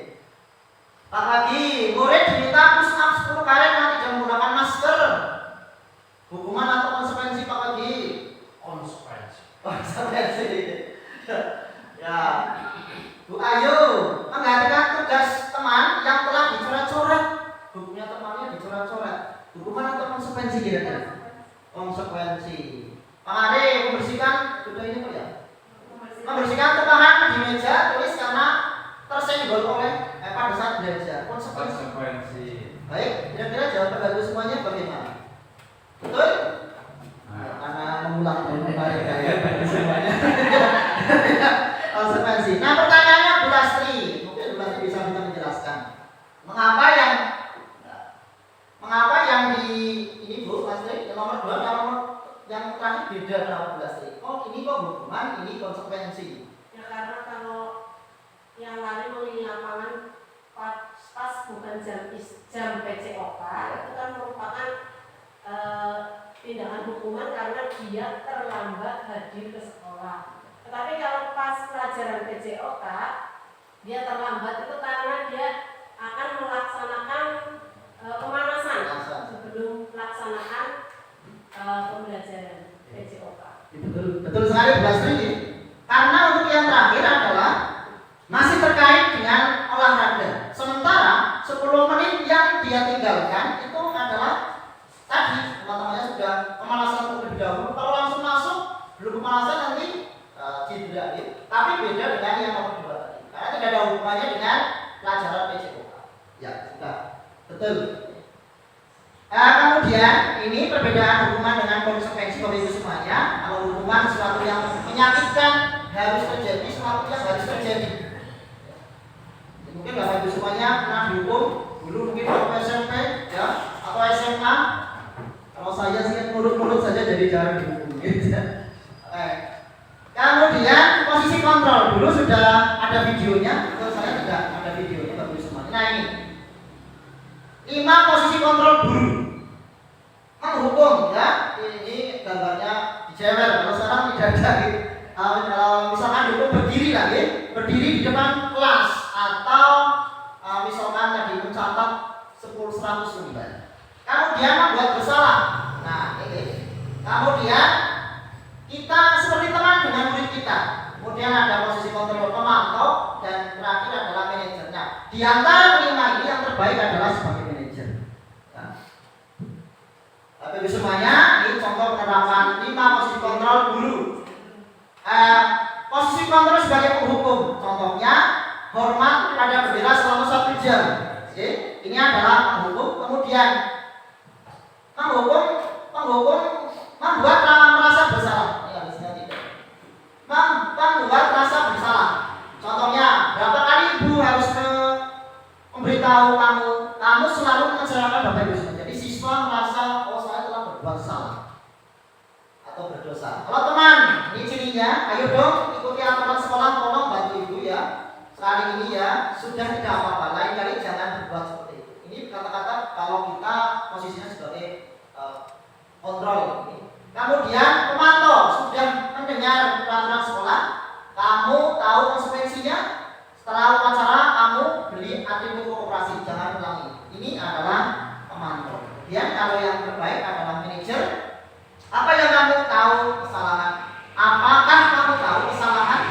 Pak Pagi, murid diminta push up 10 kali karena tidak menggunakan masker. Hukuman atau konsekuensi Pak Pagi? Konsekuensi. Ya. Bu Ayu, menggantikan tugas teman yang telah dicoret-coret. Bukunya temannya dicoret-coret. Hukuman atau konsekuensi kira-kira? Konsekuensi. Pak Ari, membersihkan sudah ini Pak ya? Membersihkan tumpahan di meja tulis karena tersenggol oleh pada saat belajar. Konsekuensi. Baik, kira-kira jawaban bagus semuanya bagaimana? Betul? Nah, karena mengulang tahun kemarin ya semuanya. Konsekuensi. Nah, pertanyaannya Bu Lasri, mungkin Bu Lasri bisa menjelaskan mengapa yang di ini Bu beda kenapa belas? Oh ini kok hukuman, ini konsekuensi. Ya karena kalau yang lari mengelilingi lapangan pas bukan jam PCOK itu kan merupakan tindakan hukuman karena dia terlambat hadir ke sekolah. Tetapi kalau pas pelajaran PCOK dia terlambat itu karena dia akan melaksanakan pemanasan sebelum melaksanakan pembelajaran PCOK. Betul sekali Bu Lasri. Karena untuk yang terakhir adalah masih terkait dengan olahraga. Sementara 10 menit yang dia tinggalkan itu adalah tadi teman-temannya sudah pemanasan terlebih dahulu. Kalau langsung masuk belum pemanasan nanti tidak. Tapi beda dengan yang nomor 2 tadi. Karena tidak ada hubungannya dengan pelajaran PCOK. Ya, sudah. Betul. Kemudian ini perbedaan hukuman dengan konsekuensi Bapak Ibu semuanya. Kalau hukuman sesuatu yang menyakitkan harus terjadi, sesuatu yang harus terjadi. Mungkin Bapak Ibu semuanya pernah dihukum dulu mungkin waktu SMP ya atau SMA. Kalau saya sih nurut-nurut saja jadi jarang dihukum. Kemudian posisi kontrol dulu sudah ada videonya. Kalau saya tidak ada videonya Bapak Ibu semuanya. Nah ini 5 posisi kontrol guru menghukum ya. Ini gambarnya dijewer. Kalau sekarang tidak ada. Kalau misalkan dihukum berdiri lagi, berdiri di depan kelas atau misalkan tadi mencatat 109. Kemudian membuat bersalah. Nah ini. Kemudian kita seperti teman dengan murid kita. Kemudian ada posisi kontrol pemantau dan terakhir adalah manajernya. Di antara 5 ini yang terbaik adalah sebagai manajer. Bapak Ibu semuanya, ini contoh penerapan 5 posisi kontrol guru. Posisi kontrol sebagai penghukum, contohnya hormat pada bendera selama 1 jam. Ini adalah penghukum. Kemudian penghukum membuat merasa bersalah. Membuat rasa bersalah. Contohnya, berapa kali ibu harus memberitahu kamu selalu mengecewakan Bapak Ibu semua. Jadi siswa merasa oh saya telah berbuat salah atau berdosa. Kalau teman, ini cirinya, ayo dong ikuti aturan sekolah, tolong bantu ibu ya. Sekali ini ya, sudah tidak apa-apa. Lain kali jangan berbuat seperti itu. Ini kata-kata kalau kita posisinya sebagai kontrol ini. Kemudian pemantau sudah mendengar peraturan sekolah, kamu tahu konsekuensinya. Setelah upacara kamu beli atribut kooperasi, jangan ulangi. Ini adalah pemantau. Kemudian kalau yang terbaik adalah manajer. Apa yang kamu tahu kesalahan? Apakah kamu tahu kesalahan?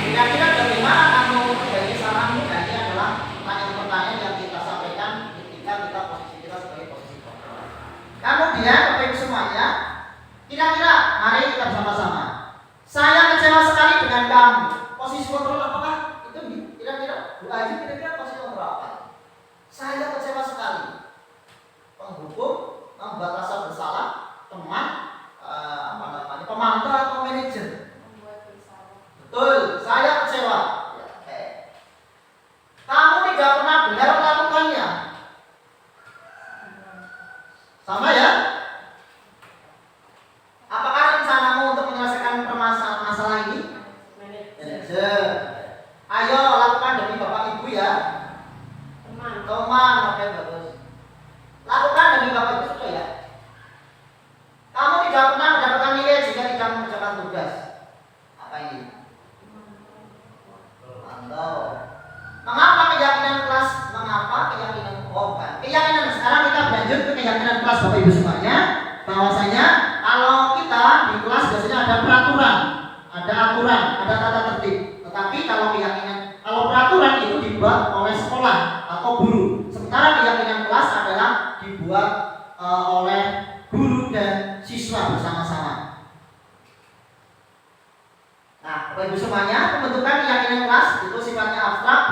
Kira-kira bagaimana kamu memperbaiki kesalahanmu? Dan ini adalah pertanyaan-pertanyaan yang kita sampaikan ketika kita posisi kita sebagai posisi kontrol. Kemudian Bapak Ibu semuanya, kira-kira mari kita bersama-sama. Saya kecewa sekali dengan kamu. Posisi kontrol apakah? Itu kira-kira Bu Aji kira-kira posisi kontrol apa? Saya kecewa sekali. Penghukum membuat rasa bersalah, teman pemantau atau manajer. Membuat bersalah. Betul, saya kecewa. Kamu tidak pernah benar melakukannya. Sama ya? Apakah rencanamu untuk menyelesaikan masalah ini? Manajer. Ayo lakukan demi Bapak Ibu ya. Teman, oke bagus. Lakukan demi Bapak Ibu sudah ya. Kamu tidak pernah mendapatkan nilai jika tidak mengerjakan tugas. Apa ini? Mantap. Mengapa keyakinan kelas? Keyakinan sekarang kita berlanjut ke keyakinan kelas Bapak Ibu semuanya. Bahwasanya kalau kita di kelas biasanya ada peraturan, ada aturan, ada tata tertib. Tetapi kalau peraturan itu dibuat oleh sekolah atau guru. Sementara keyakinan kelas adalah dibuat oleh guru dan siswa bersama-sama. Nah, Bapak Ibu semuanya, pembentukan keyakinan kelas itu sifatnya abstrak,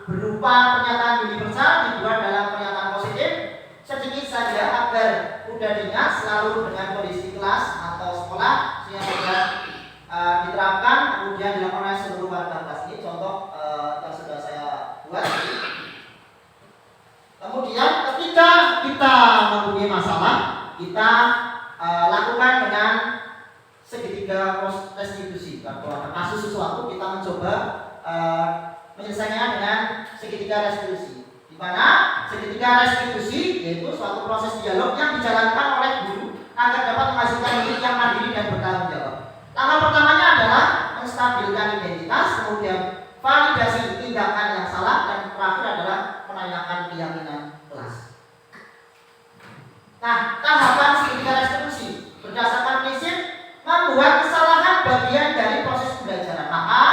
berupa pernyataan universal dibuat dalam pernyataan positif sedikit saja agar mudah diingat selalu dengan kondisi kelas atau sekolah sehingga mudah diterapkan kemudian dilakukan oleh seluruh warga kelas. Ini contoh yang sudah saya buat. Kemudian ketika kita mempunyai masalah, kita lakukan dengan segitiga restitusi. Kalau ada kasus sesuatu kita mencoba menyelesaikannya dengan segitiga restitusi. Di mana segitiga restitusi yaitu suatu proses dialog yang dijalankan oleh guru agar dapat menghasilkan murid yang mandiri dan bertanggung jawab. Langkah pertamanya adalah menstabilkan identitas, kemudian validasi tindakan yang salah, dan terakhir adalah menanyakan keyakinan kelas. Nah, tahapan segitiga restitusi berdasarkan prinsip membuat kesalahan bagian dari proses pembelajaran. Maka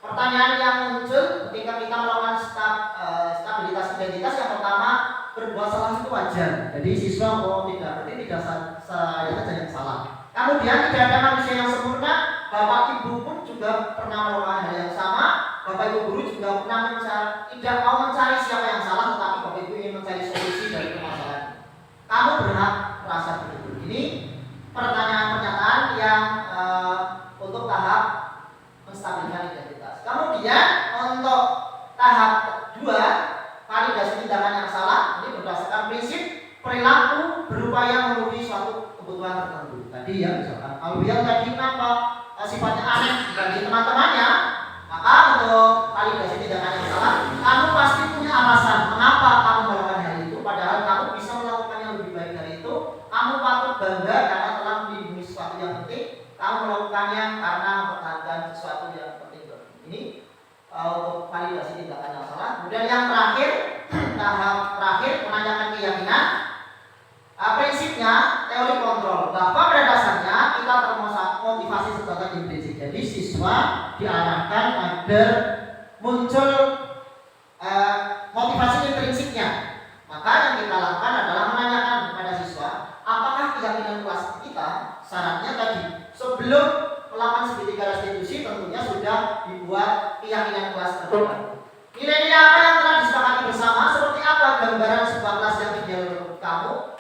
pertanyaan yang muncul ketika kita melakukan stabilitas identitas yang pertama, berbuat salah itu wajar. Jadi siswa tidak, berarti tidak saya saja yang salah. Kemudian tidak ada manusia yang sempurna. Bapak ibu pun juga pernah melakukan hal yang sama. Bapak ibu guru juga pernah tidak mau mencari siapa yang salah, tetapi bapak ibu ingin mencari solusi dari permasalahan. Kamu berhak merasa begitu. Ini pertanyaan-pernyataan yang untuk tahap menstabilkan identitas. Kemudian untuk tahap kedua, validasi tindakan yang salah. Ini berdasarkan prinsip perilaku berupaya memenuhi suatu kebutuhan tertentu. Tadi ya, misalkan Alwian tadi kenapa sifatnya aneh bagi teman-temannya, maka untuk validasi tindakan yang salah, kamu pasti punya alasan mengapa kamu melakukan hal itu, padahal kamu bisa melakukan yang lebih baik dari itu. Kamu patut bangga karena telah melindungi sesuatu yang penting. Kamu melakukannya karena mempertahankan sesuatu yang penting. Ini untuk validasi tindakan yang salah. Kemudian yang terakhir, tahap terakhir, menanyakan keyakinan. Prinsipnya teori kontrol, bahwa pada dasarnya kita termotivasi secara intrinsik. Jadi siswa diarahkan agar muncul motivasi intrinsiknya. Maka yang kita lakukan adalah menanyakan kepada siswa, apakah keyakinan kelas kita, syaratnya tadi sebelum melakukan segitiga restitusi tentunya sudah dibuat keyakinan kelas terdekat. Nilai-nilai apa yang telah disepakati bersama, seperti apa gambaran sebuah kelas yang ideal menurut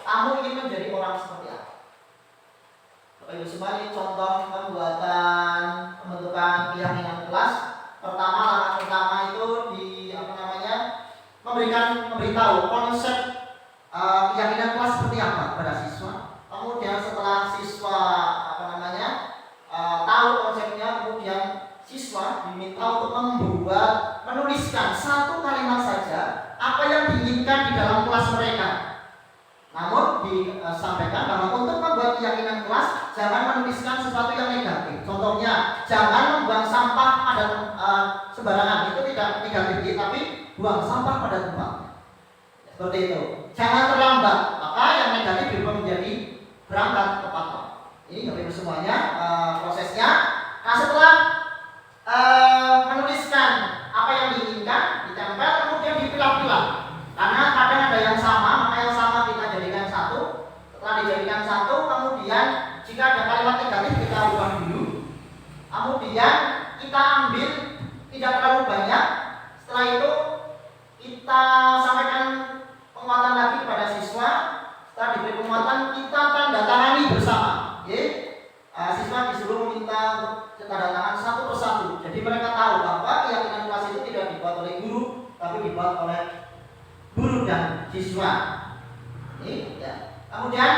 kamu ingin menjadi orang seperti apa? Bapak Ibu semua, ini contoh pembentukan keyakinan kelas. Pertama, langkah pertama itu memberitahu konsep keyakinan kelas seperti apa pada siswa. Kemudian setelah siswa tahu konsepnya, kemudian siswa diminta untuk menuliskan satu kalimat saja apa yang diinginkan di dalam kelas mereka. Namun disampaikan bahwa untuk membuat keyakinan kelas jangan menuliskan sesuatu yang negatif. Contohnya, jangan membuang sampah pada sembarangan, itu tidak negatif, tapi buang sampah pada tempat. Seperti itu. Jangan terlambat, maka yang negatif berubah menjadi berangkat tepat. Ini Bapak Ibu semuanya prosesnya. Nah, setelah menuliskan apa yang diinginkan, ditempel, kemudian dipilah-pilah. Karena kadang ada yang sama, maka yang sama kita jadikan satu. Setelah dijadikan satu, kemudian jika ada kalimat negatif kita ubah dulu. Kemudian kita ambil tidak terlalu banyak. Setelah itu kita sampaikan penguatan lagi kepada siswa. Setelah diberi penguatan, kita tanda tangani bersama. Siswa disuruh meminta tanda tangan satu persatu. Jadi mereka tahu bahwa keyakinan kelas itu tidak dibuat oleh guru, tapi dibuat oleh guru dan siswa. Ini ya. Kemudian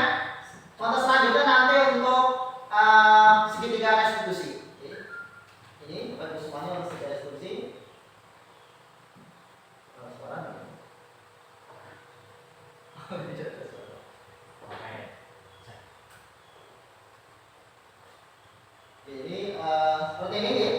contoh selanjutnya nanti untuk segitiga restitusi. Ini Bapak Ibu semuanya untuk segitiga restitusi. Ini seperti ini ya.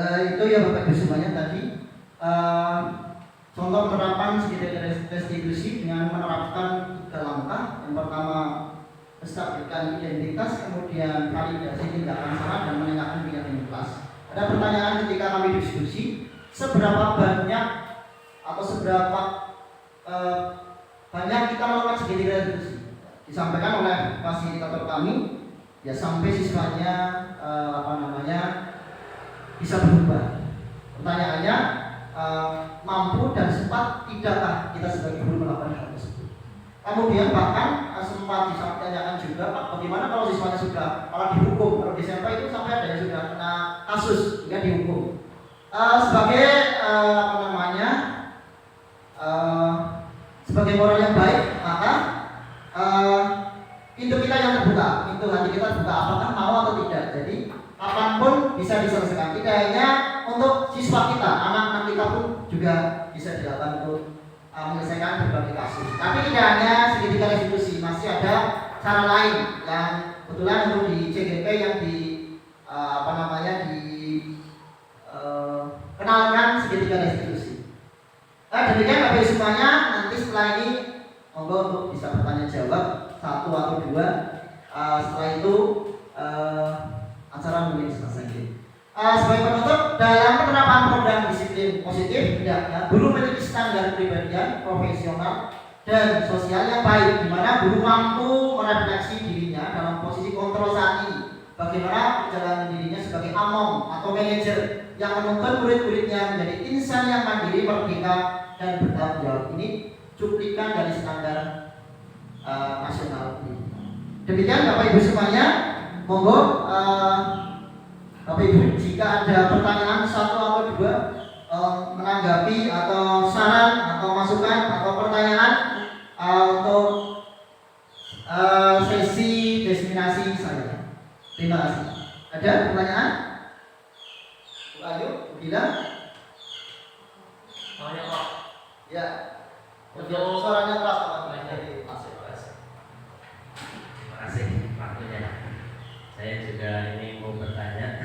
Itu ya Bapak Ibu semuanya tadi contoh penerapan segitiga restitusi dengan menerapkan 3 langkah. Yang pertama, menstabilkan identitas, kemudian validasi tindakan salah, dan meningkatkan tingkat imunitas. Ada pertanyaan ketika kami diskusi, seberapa banyak atau seberapa banyak kita melakukan segitiga restitusi? Disampaikan oleh fasilitator kami, ya sampai siswanya bisa berubah. Pertanyaannya, mampu dan sempat tidakkah kita sebagai guru melakukan hal tersebut? Kemudian bahkan sempat ditanyakan juga, Pak, bagaimana kalau siswanya sudah dihukum? Kalau di SMP itu sampai ada yang sudah kena kasus hingga dihukum. Sebagai sebagai moral yang baik, maka pintu kita yang terbuka, pintu hati kita terbuka, apakah mau atau tidak. Jadi kapanpun bisa diselesaikan. Tidak hanya untuk siswa kita, anak-anak kita pun juga bisa dilakukan untuk menyelesaikan berbagai kasus. Tapi tidak hanya segitiga restitusi, masih ada cara lain yang kebetulan untuk di CGP yang kenalkan segitiga restitusi. Demikian Bapak Ibu semuanya. Nanti setelah ini monggo untuk bisa bertanya jawab 1 atau 2. Setelah itu acara mungkin selesai. Sebagai penutup, dalam penerapan program disiplin positif, hendaknya guru memiliki standar kepribadian profesional dan sosial yang baik, di mana guru mampu merefleksi dirinya dalam posisi kontrol saat ini. Bagaimana perjalanan dirinya sebagai among atau manajer yang menuntun murid-muridnya menjadi insan yang mandiri, merdeka, dan bertanggung jawab. Ini cuplikan dari standar nasional ini. Demikian Bapak Ibu semuanya, monggo Bapak Ibu jika ada pertanyaan 1 atau 2 menanggapi atau saran atau masukan atau pertanyaan untuk sesi diseminasi saya. Terima kasih. Ada pertanyaan? Bu Ayu, Bu Bila? Tanya Pak. Ya. Untuk Suaranya keras Pak. Terima kasih waktunya. Saya juga ini mau bertanya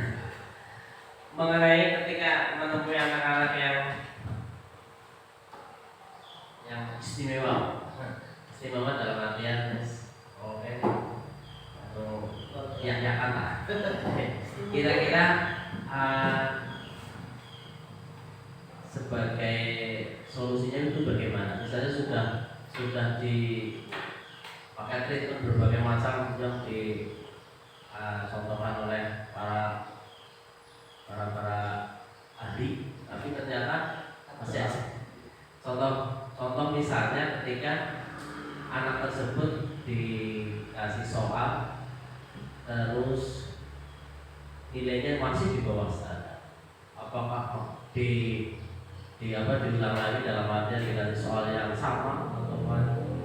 mengenai ketika menemui anak-anak yang istimewa dalam artian atau yang lah. Kira-kira sebagai solusinya itu bagaimana? Misalnya sudah dipakai treatment berbagai macam yang dicontohkan oleh para ahli, tapi ternyata masih asik. Contoh misalnya ketika anak tersebut dikasih soal terus nilainya masih di bawah standar, apakah diulang lagi dalam artian dikasih soal yang sama atau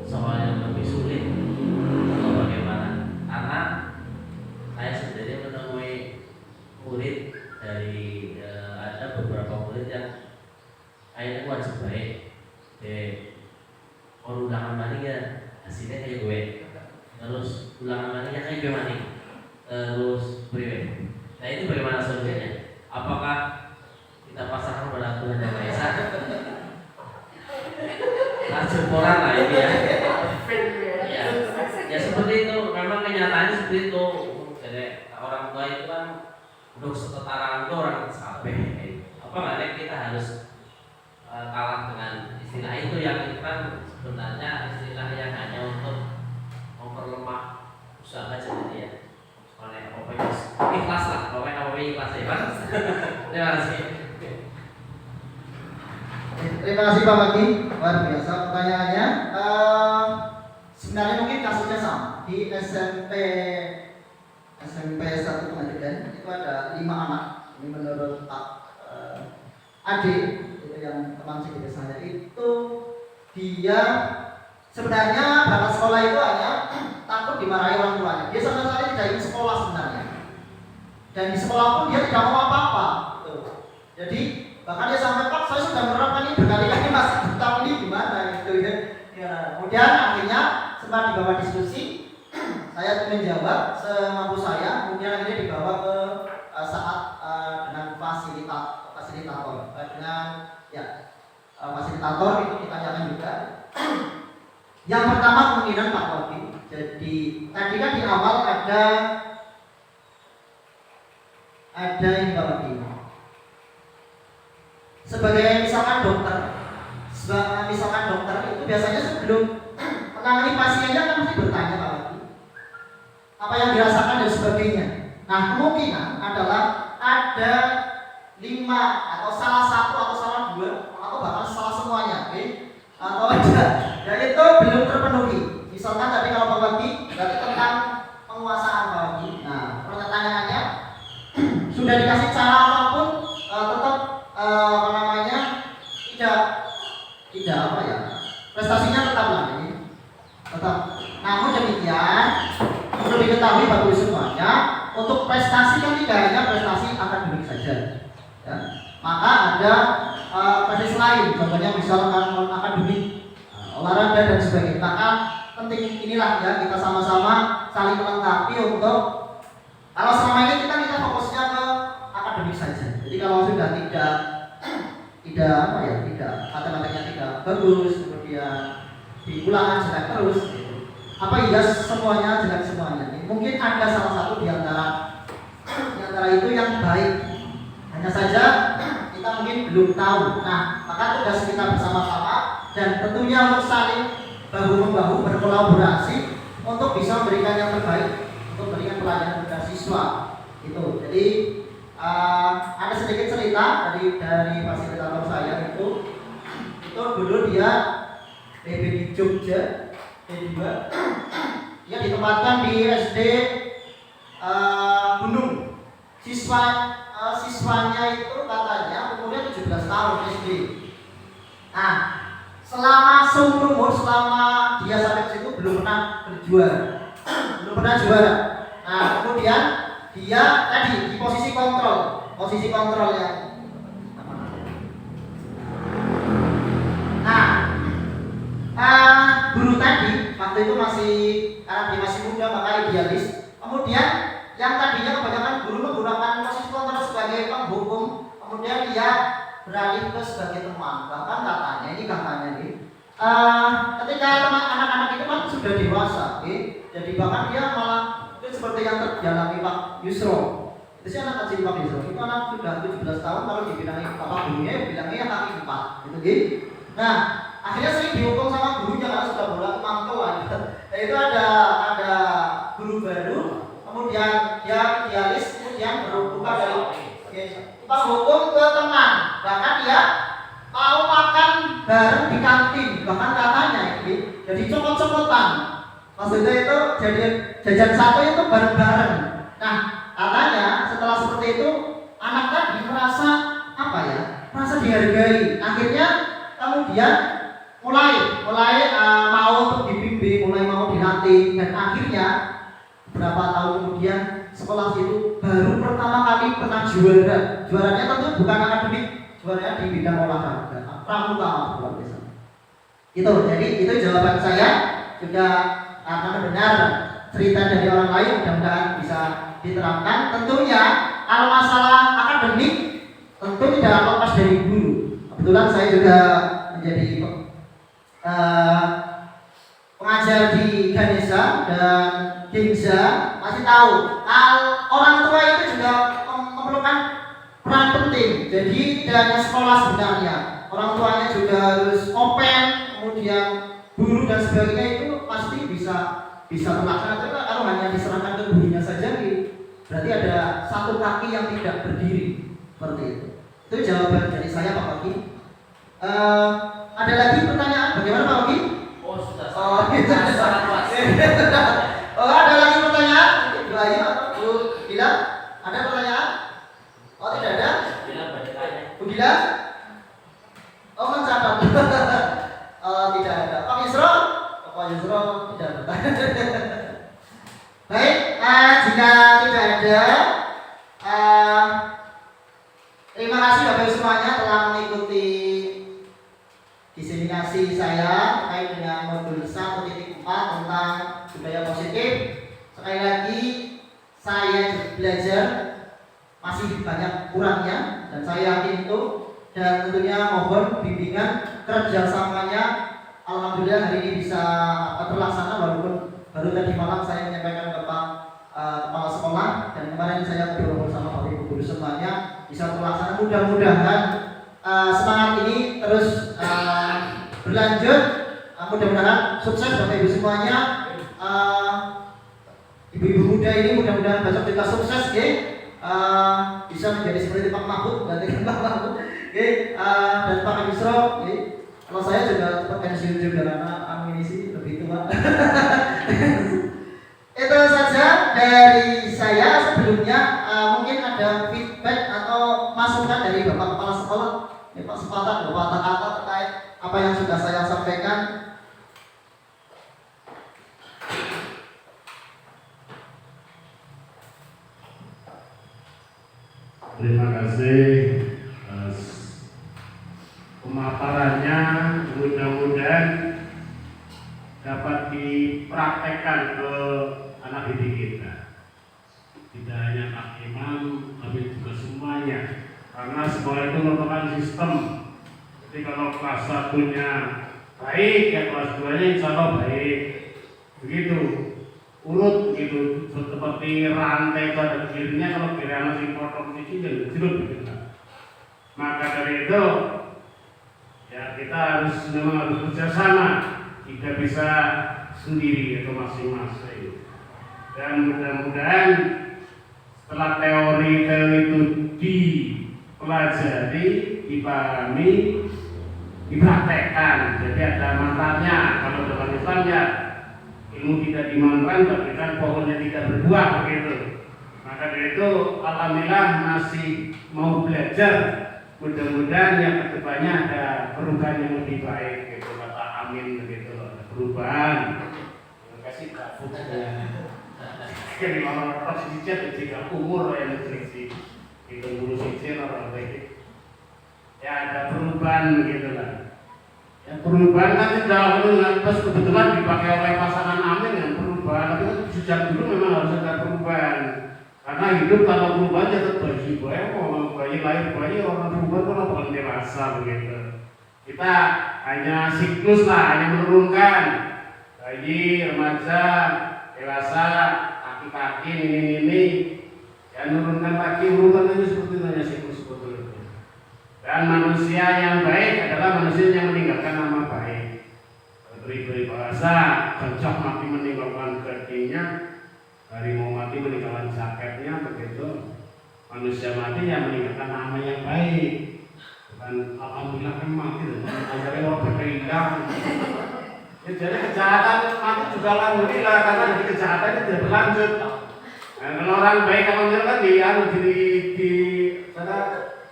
soal yang lebih sulit atau bagaimana? Karena saya sendiri menemui murid dari ada beberapa murid yang kayaknya wajib baik ulangan maninya hasilnya kayak gue, terus ulangan maninya kayak gue mani, terus priwe. Nah itu bagaimana solusinya? Apakah kita pasrahkan pada Tuhan Yang Maha Esa? Jemporan lah ini ya. Ya seperti itu, memang kenyataannya seperti itu. Jadi orang tua itu kan untuk setara itu orang sampai. Apa nggak kita harus kalah dengan istilah itu yang kan sebenarnya istilah yang hanya untuk memperlemah usaha jadi ya. Oleh pokoknya ikhlas lah, pokoknya ikhlas ya Pak. Terima kasih. Terima kasih Pak Maki, luar biasa pertanyaannya. Sebenarnya mungkin kasusnya sama di SMP 1 Pengajian itu ada 5 anak. Ini menurut Pak Ade itu yang teman sekitar saya itu dia sebenarnya berangkat sekolah itu hanya takut dimarahi orang tuanya. Dia sama sekali tidak ingin sekolah sebenarnya. Dan di sekolah pun dia tidak mau apa-apa. Jadi bahkan dia sampai Pak saya sudah menerapkan ini berkali-kali masih bertahun ini gimana gitu ya. Kemudian akhirnya sempat dibawa diskusi, saya tuh menjawab semampu saya. Kemudian akhirnya dibawa ke saat dengan fasilitator fasilitator itu ditanyakan juga. Yang pertama kemungkinan Pak Wadi. Jadi tadi kan di awal ada yang Pak Wadi. Sebagai misalkan dokter itu biasanya sebelum menangani pasiennya kan mesti bertanya Pak Wadi, apa yang dirasakan dan sebagainya. Nah kemungkinan adalah ada 5 atau salah 1 atau salah 2 atau bahkan salah semuanya, atau ada yaitu belum terpenuhi. Misalkan tadi kalau Pak Wadi berarti tentang penguasaan Pak Wadi. Nah pertanyaannya sudah dikasih cara apapun tetap tidak apa ya, prestasinya tetap lagi tetap. Namun demikian perlu diketahui Bapak Ibu semuanya, untuk prestasi kan tidak hanya prestasi akademik saja ya. Maka ada prestasi lain, contohnya misalkan non akademik, olahraga dan sebagainya. Maka penting inilah ya, kita sama-sama saling melengkapi untuk, kalau selama ini kita fokusnya ke akademik saja. Jadi kalau sudah tidak matematikanya tidak bagus, kemudian di ulangan jelek terus, semuanya jelek semuanya. Mungkin ada salah satu di antara itu yang baik, hanya saja kita mungkin belum tahu. Nah, maka tugas kita bersama-sama dan tentunya untuk saling bahu-membahu berkolaborasi untuk bisa memberikan yang terbaik, untuk memberikan pelajanan kepada siswa. Itu. Jadi ada sedikit cerita dari fasilitator saya itu dulu dia PB di Jogja D2, dia ditempatkan di SD Gunung. Siswanya itu katanya umurnya 17 tahun SD. Nah, selama seumur umur, selama dia sampai ke situ belum pernah juara. Nah, kemudian dia tadi di posisi kontrol yang. Nah, guru tadi waktu itu karena dia masih muda maka idealis. Kemudian yang tadinya kebanyakan guru menggunakan posisi kontrol sebagai penghukum, kemudian dia beralih ke sebagai teman. Bahkan katanya ketika anak-anak itu kan sudah dewasa, jadi bahkan dia malah itu seperti yang terjalani Pak Yusro. Itu sih anak kecil Pak Yusro. Itu anak sudah 17 tahun, kalau dibilangin Bapak gurunya bilangnya kaki 4, gitu. Nah, akhirnya sering dihukum sama gurunya karena sudah bolak mangkel aja. Nah, itu ada guru baru, kemudian dia idealis, kemudian berubah dari hukum ke teman. Bahkan dia mau makan bareng di kantin, bahkan katanya jadi copot-copotan. Maksudnya itu jadi jajan satu itu bareng-bareng. Nah, katanya setelah seperti itu anak tadi merasa merasa dihargai. Akhirnya kemudian mulai mau untuk dibimbing, mulai mau dilatih, dan akhirnya beberapa tahun kemudian sekolah itu baru pertama kali pernah juara. Juaranya tentu bukan akademik, juaranya di bidang olahraga, pramuka luar biasa. Jadi itu jawaban saya. Juga karena benar cerita dari orang lain, mudah-mudahan bisa diterapkan. Tentunya kalau masalah akademik tentu tidak lepas dari guru. Kebetulan saya juga menjadi pengajar di Ganesha dan Ginza, masih tahu orang tua itu juga memerlukan peran penting. Jadi tidak hanya sekolah sebenarnya, orang tuanya juga harus open, kemudian guru dan sebagainya itu pasti bisa terlaksana. Kalau hanya diserahkan ke gurunya saja, berarti ada satu kaki yang tidak berdiri seperti itu. Itu jawaban dari saya Pak Wagi. Ada lagi pertanyaan? Bagaimana Pak Wagi? Oh sudah. Sangat luas. Ada lagi pertanyaan? Doain Bu Gila. Ada pertanyaan? Oh tidak ada? Bu Gila? Oh mencatat. Tidak ada. Pak Yusro? Pak Yusro tidak ada. Baik, jika tidak ada, terima kasih Bapak Ibu semuanya telah mengikuti diseminasi saya terkait dengan modul 1.4 tentang budaya positif. Sekali lagi saya belajar masih banyak kurangnya dan saya yakin itu, dan tentunya mohon bimbingan kerjasamanya alhamdulillah hari ini bisa terlaksana, walaupun baru tadi malam saya menyampaikan ke Pak Kepala Sekolah dan kemarin saya ngobrol bersama Bapak Ibu guru semuanya bisa terlaksana. Mudah-mudahan semangat ini terus berlanjut. Mudah-mudahan sukses Bapak Ibu semuanya. Ibu-ibu muda ini mudah-mudahan besok kita sukses, bisa menjadi seperti Pak Mahfud dan Pak Mahfud, dan Pak Misro. Kalau saya juga cepat pensiun juga karena amunisi lebih tua. Itu saja dari saya. Sebelumnya mungkin ada feedback atau masukan dari Bapak Kepala Sekolah, Pak sepatah dua patah kata terkait apa yang sudah saya sampaikan. Terima kasih atas pemaparannya, mudah-mudahan dapat dipraktekkan ke anak didik kita. Tidak hanya Pak Imam, tapi juga semuanya. Karena sekolah itu merupakan sistem. Jadi kalau kelas 1-nya baik, ya kelas 2-nya insya Allah baik. Begitu. Urut gitu, seperti rantai pada kirinya, kalau kiri anak si potong sisi dan jeruk begitu. Maka dari itu ya kita memang harus bekerjasama, tidak bisa sendiri atau masing-masing. Dan mudah-mudahan setelah teori itu dipelajari, dipahami, dipraktekkan. Jadi ada manfaatnya. Kalau dalam Islam ya ilmu tidak dimanfaatkan, tapi kan pohonnya tidak berbuah begitu. Maka dari itu alhamdulillah masih mau belajar. Mudah-mudahan yang kedepannya ada perubahan yang lebih baik, gitu kata amin begitu. Ada perubahan. Terima kasih Kak Fuda. Jadi orang posisi jika umur yang selisih itu guru sisi orang baik. Ya ada perubahan begitu lah. Ya, perubahan kan tidak terus kebetulan dipakai oleh pasangan amin yang perubahan, tapi kan sejak dulu memang harus ada perubahan. Karena hidup tanpa perubahan jatuh bayi, mau bayi lahir bayi orang perubahan kan bukan dewasa begitu. Kita hanya siklus lah, hanya menurunkan bayi, remaja, dewasa, kaki-kaki ini, ya menurunkan lagi, menurunkan lagi seperti itu, hanya siklus sebetulnya. Dan manusia yang baik adalah manusia yang meninggalkan nama baik. Beri bahasa, gajah mati meninggalkan gajinya, harimau mati meninggalkan jaketnya, begitu. Manusia mati yang meninggalkan nama yang baik. Bukan alhamdulillah kan mati, dan akhirnya orang berkehilang. Ya, jadi kejahatan mati juga alhamdulillah karena di kejahatan itu tidak berlanjut. Nah, kalau orang baik kalau kan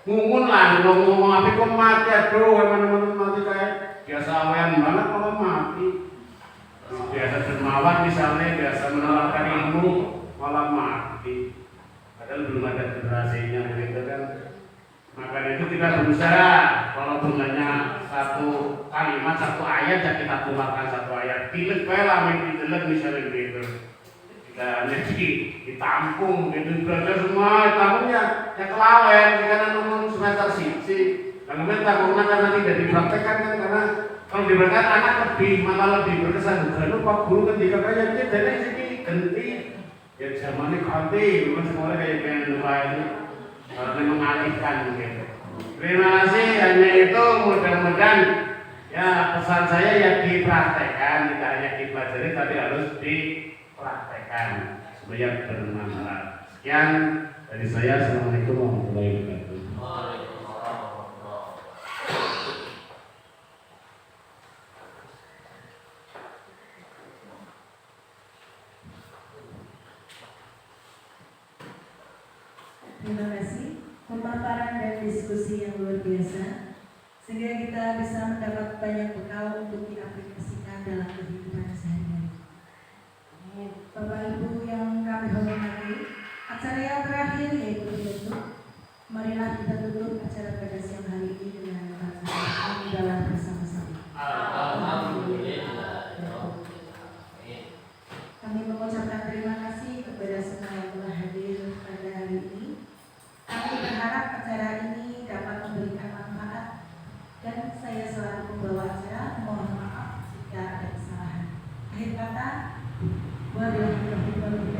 ngumun lah, ngomong apa kok mati, aduh emang mati kayak biasa awean banget kalau mati. Biasa dermawan misalnya, biasa menerapkan ilmu malah mati. Padahal belum ada generasinya begitu kan. Maka itu kita berusaha, walaupun hanya satu kalimat, satu ayat, ya kita keluarkan satu ayat. Pilih lah, pilih misalnya begitu. Kita hanya ditampung, gitu belajar semua, tampungnya yang kelawen, karena ngomong semester sisi. Kemudian tampungnya karena tidak dipraktekkan kan, karena kalau dipraktekkan anak malah lebih berkesan. Lalu Pak Guru ketika kayak ini, jadi sini ganti, ya zamannya ganti, memang semuanya kayak lupa ini, karena mengalihkan gitu. Terima kasih, hanya itu mudah-mudahan ya pesan saya ya dipraktekkan, tidak hanya dipelajari, tapi harus dipraktekkan supaya bermanfaat. Sekian dari saya. Assalamualaikum warahmatullahi wabarakatuh. Terima kasih pemaparan dan diskusi yang luar biasa, sehingga kita bisa mendapat banyak bekal untuk diaplikasikan dalam kehidupan sehari-hari. Bapak Ibu yang kami hormati, acara yang terakhir yaitu ditutup. Marilah kita tutup acara pada siang hari ini dengan hamdalah bersama-sama. Alhamdulillah. Kami mengucapkan terima kasih kepada semua yang telah hadir pada hari ini. Kami berharap acara ini dapat memberikan manfaat dan saya selaku kata, warahmatullahi wabarakatuh.